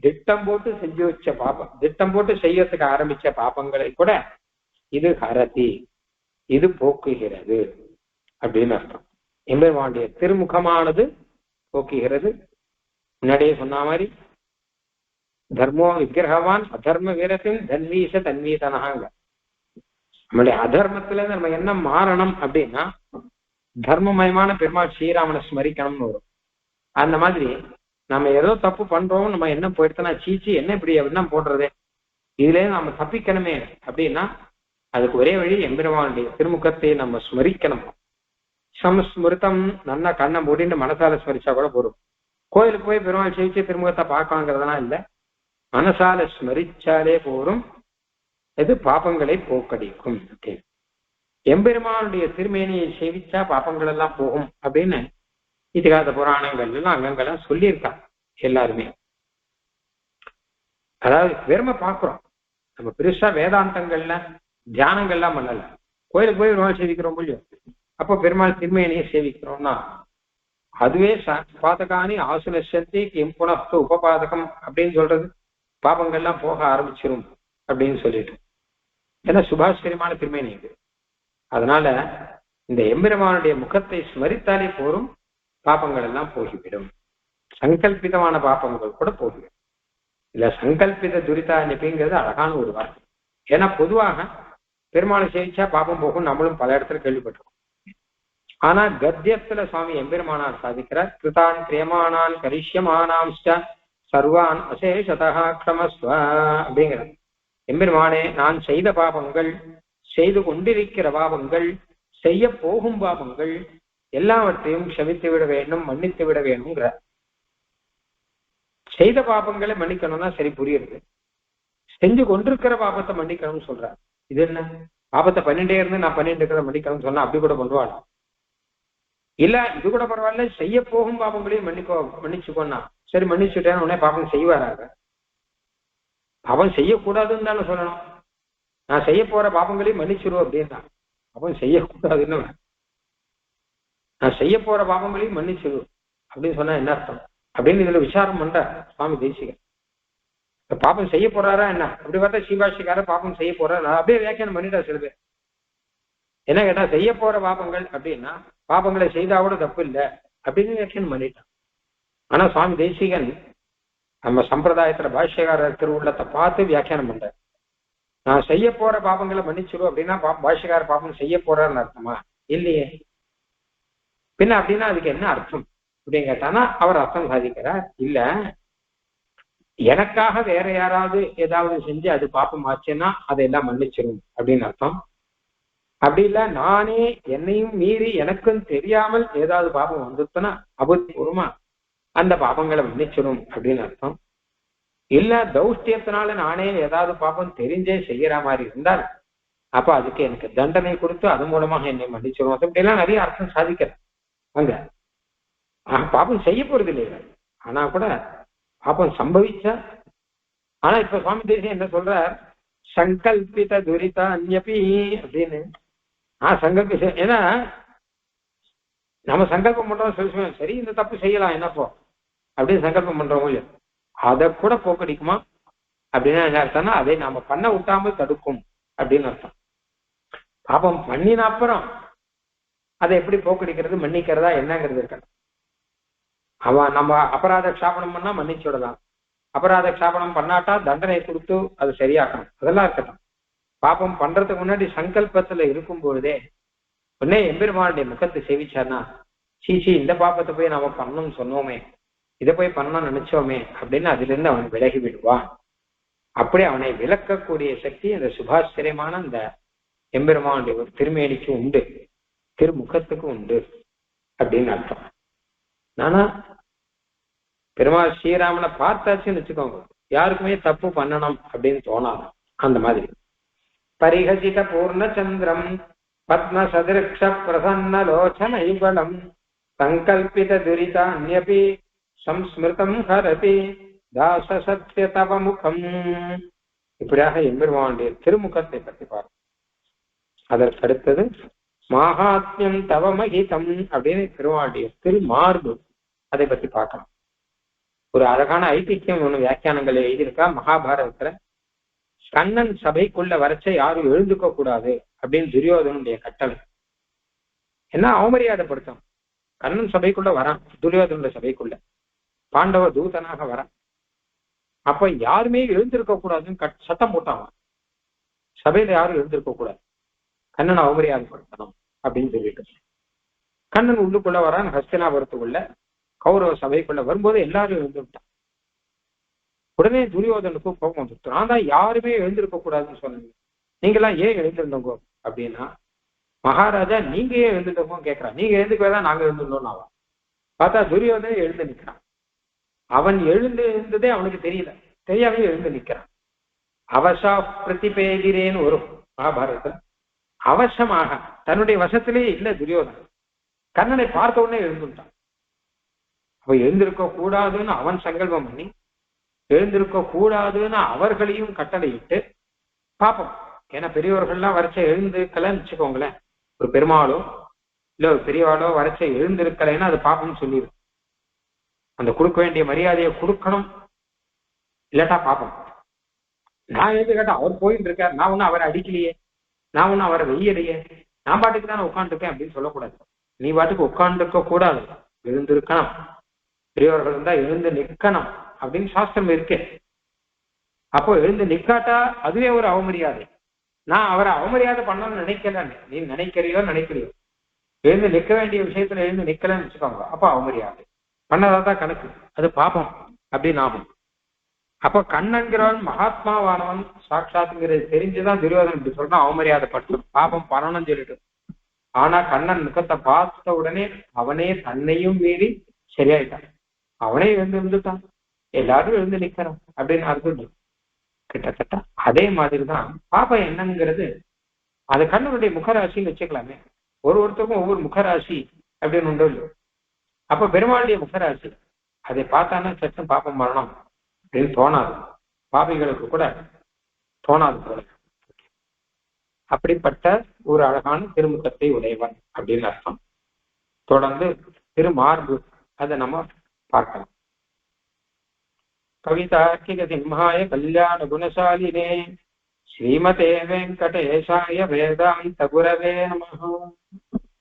திட்டம் போட்டு செஞ்சு வச்ச பாபம், திட்டம் போட்டு செய்யறதுக்கு ஆரம்பிச்ச பாபங்களை கூட இது ஹரதி, இது போக்குகிறது அப்படின்னு அர்த்தம். எம்பெருமானுடைய திருமுகமானது போக்குகிறது. முன்னாடியே சொன்ன மாதிரி தர்மோ விக்கிரகவான் அதர்ம வீரத்தின் தன்வீச தன்வீதனாங்க. நம்மளுடைய அதர்மத்துல நம்ம என்ன மாறணும் அப்படின்னா தர்மமயமான பெருமாள் ஸ்ரீராமனை ஸ்மரிக்கணும்னு வரும். அந்த மாதிரி நம்ம ஏதோ தப்பு பண்றோம், நம்ம என்ன போயிடுத்தனா சீச்சி என்ன இப்படி என்ன போடுறது, இதுல நம்ம தப்பிக்கணுமே அப்படின்னா அதுக்கு ஒரே வழி எம்பெருமானுடைய திருமுகத்தை நம்ம ஸ்மரிக்கணும். சம்ஸ்மிருதம், நல்லா கண்ணை மூடிட்டு மனசால ஸ்மரிச்சா கூட போதும். கோயிலுக்கு போய் பெருமாள் சேவிச்சு திருமுகத்தை பார்க்கலாங்கிறதுலாம் இல்லை, மனசால ஸ்மரிச்சாலே போரும், இது பாப்பங்களை போக்கடிக்கும். எம்பெருமானுடைய திருமேனியை சேவிச்சா பாப்பங்கள் எல்லாம் போகும் அப்படின்னு இதிகாச புராணங்கள் எல்லாம் அங்கங்கெல்லாம் சொல்லியிருக்காங்க எல்லாருமே. அதாவது வெறுமை பார்க்கிறோம், நம்ம பெருசா வேதாந்தங்கள்ல தியானங்கள்லாம் பண்ணல, கோயிலுக்கு போய் பெருமாள் சேவிக்கிறோம் இல்லையோ, அப்போ பெருமாள் திருமேனியை சேவிக்கிறோம்னா அதுவே பாதகானி ஆசுனசந்தி கிம்புனஸ்து உபபாதகம் அப்படின்னு சொல்றது, பாபங்கள்லாம் போக ஆரம்பிச்சிரும் அப்படின்னு சொல்லிட்டு. ஏன்னா சுபாஸ்கரியமான திருமேனி இது. அதனால இந்த எம்பெருமானுடைய முகத்தை ஸ்மரித்தாலே போரும், பாப்பங்கள் எல்லாம் போகிவிடும். சங்கல்பிதமான பாப்பங்கள் கூட போகிவிடும். இல்ல சங்கல்பித துரிதான்யபிங்கிறது அழகான ஒரு வார்த்தை. ஏன்னா பொதுவாக பெருமாளை சேவிச்சா பாப்பம் போகும் நம்மளும் பல இடத்துல கேள்விப்பட்டிருக்கோம். ஆனா கத்தியத்துல சுவாமி எம்பெருமானார் சாதிக்கிறார், கிருதான் கிரியமானான் கரிஷ்யமானாம் சர்வான் அசேஷதா க்ஷமஸ்வ அப்படிங்கிறார். எம்பெருமானே, நான் செய்த பாபங்கள், செய்து கொண்டிருக்கிற பாபங்கள், செய்ய போகும் பாபங்கள் எல்லாவற்றையும் க்ஷமித்து விட வேண்டும், மன்னித்து விட வேணுங்கிற. செய்த பாபங்களை மன்னிக்கணும்னா சரி புரியுது, செஞ்சு கொண்டிருக்கிற பாபத்தை மன்னிக்கணும்னு சொல்றார். இது என்ன, பாபத்தை பண்ணிட்டே இருந்து நான் பண்ணிட்டு இருக்கிற மன்னிக்கணும்னு சொன்னா அப்படி கூட பண்ணுவானா? இல்ல இது கூட பரவாயில்ல, செய்ய போகும் பாபங்களையும் மன்னிச்சுக்கோன்னா சரி மன்னிச்சுட்டேன்னு உடனே பாபம் செய்வாராக? பாபம் செய்யக்கூடாதுன்னு தானே சொல்லணும். நான் செய்ய போற பாபங்களையும் மன்னிச்சிருவோம் அப்படின்னா பாபம் செய்யக்கூடாதுன்னு, நான் செய்ய போற பாபங்களையும் மன்னிச்சிருவோம் அப்படின்னு சொன்னா என்ன அர்த்தம் அப்படின்னு இதுல விசாரம் பண்ற சுவாமி தேசிகன். பாபம் செய்ய போறாரா என்ன அப்படி பார்த்தா ஸ்ரீபாஷிக்கார பாபம் செய்ய போறாரு அப்படியே வியாக்கியானம் பண்ணிட்டா சில பேர். என்ன கேட்டா செய்ய போற பாபங்கள் அப்படின்னா பாபங்களை செய்தா கூட தப்பு இல்லை அப்படின்னு வியாக்கியானம் பண்ணிட்டான். ஆனா சுவாமி தேசிகன் நம்ம சம்பிரதாயத்துல பாஷ்யக்காரர் திருவுள்ளத்தை பார்த்து வியாக்கியானம் பண்ற. நான் செய்ய போற பாபங்களை மன்னிச்சிடும் அப்படின்னா பாஷ்யக்கார பாபம் செய்ய போறாருன்னு அர்த்தமா? இல்லையே. பின்ன அப்படின்னா அதுக்கு என்ன அர்த்தம் அப்படின்னு கேட்டானா அவர் அர்த்தம் சாதிக்கிறார், இல்ல எனக்காக வேற யாராவது ஏதாவது செஞ்சு அது பாப்பம் ஆச்சுன்னா அதையெல்லாம் மன்னிச்சிடும் அப்படின்னு அர்த்தம். அப்படி இல்ல நானே என்னையும் மீறி எனக்கும் தெரியாமல் ஏதாவது பாபம் வந்துச்சுன்னா அபூர்வமா அந்த பாபங்களை மன்னிச்சிடும் அப்படின்னு அர்த்தம். இல்ல தௌஷ்டியத்தினால நானே ஏதாவது பாபம் தெரிஞ்சே செய்யற மாதிரி இருந்தால் அப்ப அதுக்கு எனக்கு தண்டனை கொடுத்து அது மூலமாக என்னை மன்னிச்சிடும். அப்படிலாம் நிறைய அர்த்தம் சாதிக்கிறேன் அங்க. பாபம் செய்ய போறது இல்லையா, ஆனா கூட பாபம் சம்பவிச்சா. ஆனா இப்ப சுவாமி தேசியம் என்ன சொல்ற, சங்கல்பித துரிதா அந்யபி அப்படின்னு. சங்கல்ப, ஏன்னா நம்ம சங்கல்பம் பண்றோம் சொல்லி சரி இந்த தப்பு செய்யலாம் என்னப்போ அப்படின்னு சங்கல்பம் பண்றோம் இல்லையா, அதை கூட போக்கடிக்குமா அப்படின்னா என்ன அர்த்தம்னா அதை நாம பண்ண விட்டாமல் தடுக்கும் அப்படின்னு அர்த்தம். பாபம் பண்ணின அப்புறம் அதை எப்படி போக்கடிக்கிறது மன்னிக்கிறதா என்னங்கிறது இருக்கணும். அவன் நம்ம அபராத க்ஷாபனம் பண்ணா மன்னிச்சு விடலாம், அபராத க்ஷாபனம் பண்ணாட்டா தண்டனை கொடுத்து அது சரியாக்கணும், அதெல்லாம் இருக்கட்டும். பாபம் பண்றதுக்கு முன்னாடி சங்கல்பத்துல இருக்கும் பொழுதே உடனே எம்பெருமானுடைய முகத்தை சேவிச்சார்னா சீச்சி இந்த பாப்பத்தை போய் நாம பண்ணணும்னு சொன்னோமே இதை போய் பண்ணணும்னு நினைச்சோமே அப்படின்னு அதுல இருந்து அவன் விலகி விடுவான். அப்படி அவனை விளக்கக்கூடிய சக்தி அந்த சுபாஸ்கரியமான அந்த எம்பெருமானுடைய ஒரு திருமேனிக்கு உண்டு, திருமுகத்துக்கு உண்டு அப்படின்னு அர்த்தம். ஆனா பெருமாள் ஸ்ரீராமனை பார்த்தாச்சுன்னு வச்சுக்கோங்க, யாருக்குமே தப்பு பண்ணணும் அப்படின்னு தோணாது. அந்த மாதிரி பரிஹசித பூர்ணச்சந்திரம் பத்ம சதிருக்ஷ பிரசன்ன லோச்சன ஐபலம் சங்கல்பித துரிதான்யபி சம்ஸ்மிருதம் ஹரதி தாச சத்ய தவ முகம். இப்படியாக எம்பெருமானுடைய திருமுகத்தை பற்றி பார்ப்போம். அதற்கு அடுத்தது மகாத்மியம் தவ மகிதம் அப்படின்னு பெருமாளுடைய திருமார்பு, அதை பற்றி பார்க்கலாம். ஒரு அழகான ஐதிஹ்யம் ஒண்ணு வியாக்கியானங்கள் எழுதியிருக்கா மகாபாரதத்துல. கண்ணன் சபைக்குள்ள வரைச்ச யாரும் எழுந்துக்க கூடாது அப்படின்னு துரியோதனுடைய கட்டளை. என்ன அவமரியாதைப்படுத்தும். கண்ணன் சபைக்குள்ள வரான், துரியோதனுடைய சபைக்குள்ள பாண்டவ தூதனாக வரான். அப்ப யாருமே எழுந்திருக்க கூடாதுன்னு சத்தம் போட்டாங்க. சபையில யாரும் எழுந்திருக்க கூடாது, கண்ணனை அவமரியாதைப்படுத்தணும் அப்படின்னு சொல்லிட்டு கண்ணன் உள்ளுக்குள்ள வரான். ஹஸ்தினாபுரத்துக்குள்ள கௌரவ சபைக்குள்ள வரும்போது எல்லாரும் எழுந்துட்டான். உடனே துரியோதனுக்கு கோபம் வந்துட்டு, நான் தான் யாருமே எழுந்திருக்க கூடாதுன்னு சொன்னீங்க, நீங்களாம் ஏன் எழுந்திருந்தோங்க அப்படின்னா, மகாராஜா நீங்க ஏன் எழுந்துட்டோமோ கேட்கறான். நீங்க எழுந்துக்கதான் நாங்க எழுந்துட்டோம். அவன் பார்த்தா துரியோதனை எழுந்து நிற்கிறான். அவன் எழுந்து இருந்ததே அவனுக்கு தெரியல, தெரியாமே எழுந்து நிற்கிறான். அவசா பிரதிபேதிரேன்னு வரும் மகாபாரதத்துல. அவசமாக தன்னுடைய வசத்திலேயே இல்லை துரியோதனன். கண்ணனை பார்த்த உடனே எழுந்துட்டான். அப்ப எழுந்திருக்க கூடாதுன்னு அவன் சங்கல்பம் பண்ணி, எழுந்திருக்க கூடாதுன்னு அவர்களையும் கட்டளையிட்டு பாப்போம். ஏன்னா பெரியவர்கள்லாம் வரைச்ச எழுந்திருக்கலன்னு வச்சுக்கோங்களேன், ஒரு பெருமாளோ இல்ல ஒரு பெரியவாளோ வரைச்ச எழுந்திருக்கலைன்னா அது பாப்போம்னு சொல்லிடு. அந்த கொடுக்க வேண்டிய மரியாதையை கொடுக்கணும், இல்லாட்டா பாப்போம். நான் எழுந்து கேட்டா அவர் போயிட்டு இருக்கார், நான் ஒன்னும் அவரை அடிக்கலையே, நான் ஒன்னும் அவரை வெய்யலையே, நான் பாட்டுக்கு தானே உட்காந்துருக்கேன் அப்படின்னு சொல்லக்கூடாது. நீ பாட்டுக்கு உட்காந்துருக்க கூடாது, எழுந்திருக்கணும். பெரியவர்கள் இருந்தா எழுந்து நிற்கணும் அப்படின்னு சாஸ்திரம் இருக்கு. அப்போ எழுந்து நிற்காட்டா அதுவே ஒரு அவமரியாதை. நான் அவரை அவமரியாதை பண்ணணும்னு நினைக்கிறேன். நீ நினைக்கிறியோ நினைக்கிறியோ, எழுந்து நிற்க வேண்டிய விஷயத்துல எழுந்து நிக்கலன்னு வச்சுக்கோங்க, அப்ப அவமரியாதை பண்ணதான் கணக்கு, அது பாப்போம் அப்படின்னு ஆகும். அப்ப கண்ணன்கிறவன் மகாத்மாவானவன் சாட்சாத்துங்கிறது தெரிஞ்சுதான் துரியோதனன் இப்படி சொல்றான், அவமரியாதைப்பட்டு பாப்பம் பண்ணணும்னு சொல்லிட்டு. ஆனா கண்ணன் முகத்தை பார்த்த உடனே அவனே தன்னையும் மீறி சரியாயிட்டான். அவனே எழுந்து இருந்துட்டான், எல்லாரும் எழுந்து நிற்கிறான் அப்படின்னு அர்த்தம். கிட்டத்தட்ட அதே மாதிரிதான் பாப்பம் என்னங்கிறது அது கண்ணனுடைய முகராசின்னு வச்சுக்கலாமே. ஒருத்தருக்கும் ஒவ்வொரு முகராசி அப்படின்னு உண்டு. அப்ப பெருமாளுடைய முகராசி அதை பார்த்தானா சட்டம் பாப்பம் வரணும் அப்படின்னு தோணாது, பாபிகளுக்கு கூட தோணாது போல. அப்படிப்பட்ட ஒரு அழகான திருமுகத்தை உடையவன் அப்படின்னு அர்த்தம். தொடர்ந்து திருமார்பு அதை நம்ம பார்க்கலாம். கவிதார்க்கிக சிம்ஹாய கல்யாண குணசாலினே ஸ்ரீமதே வெங்கடேசாய வேதாந்த குரவே நமஹ.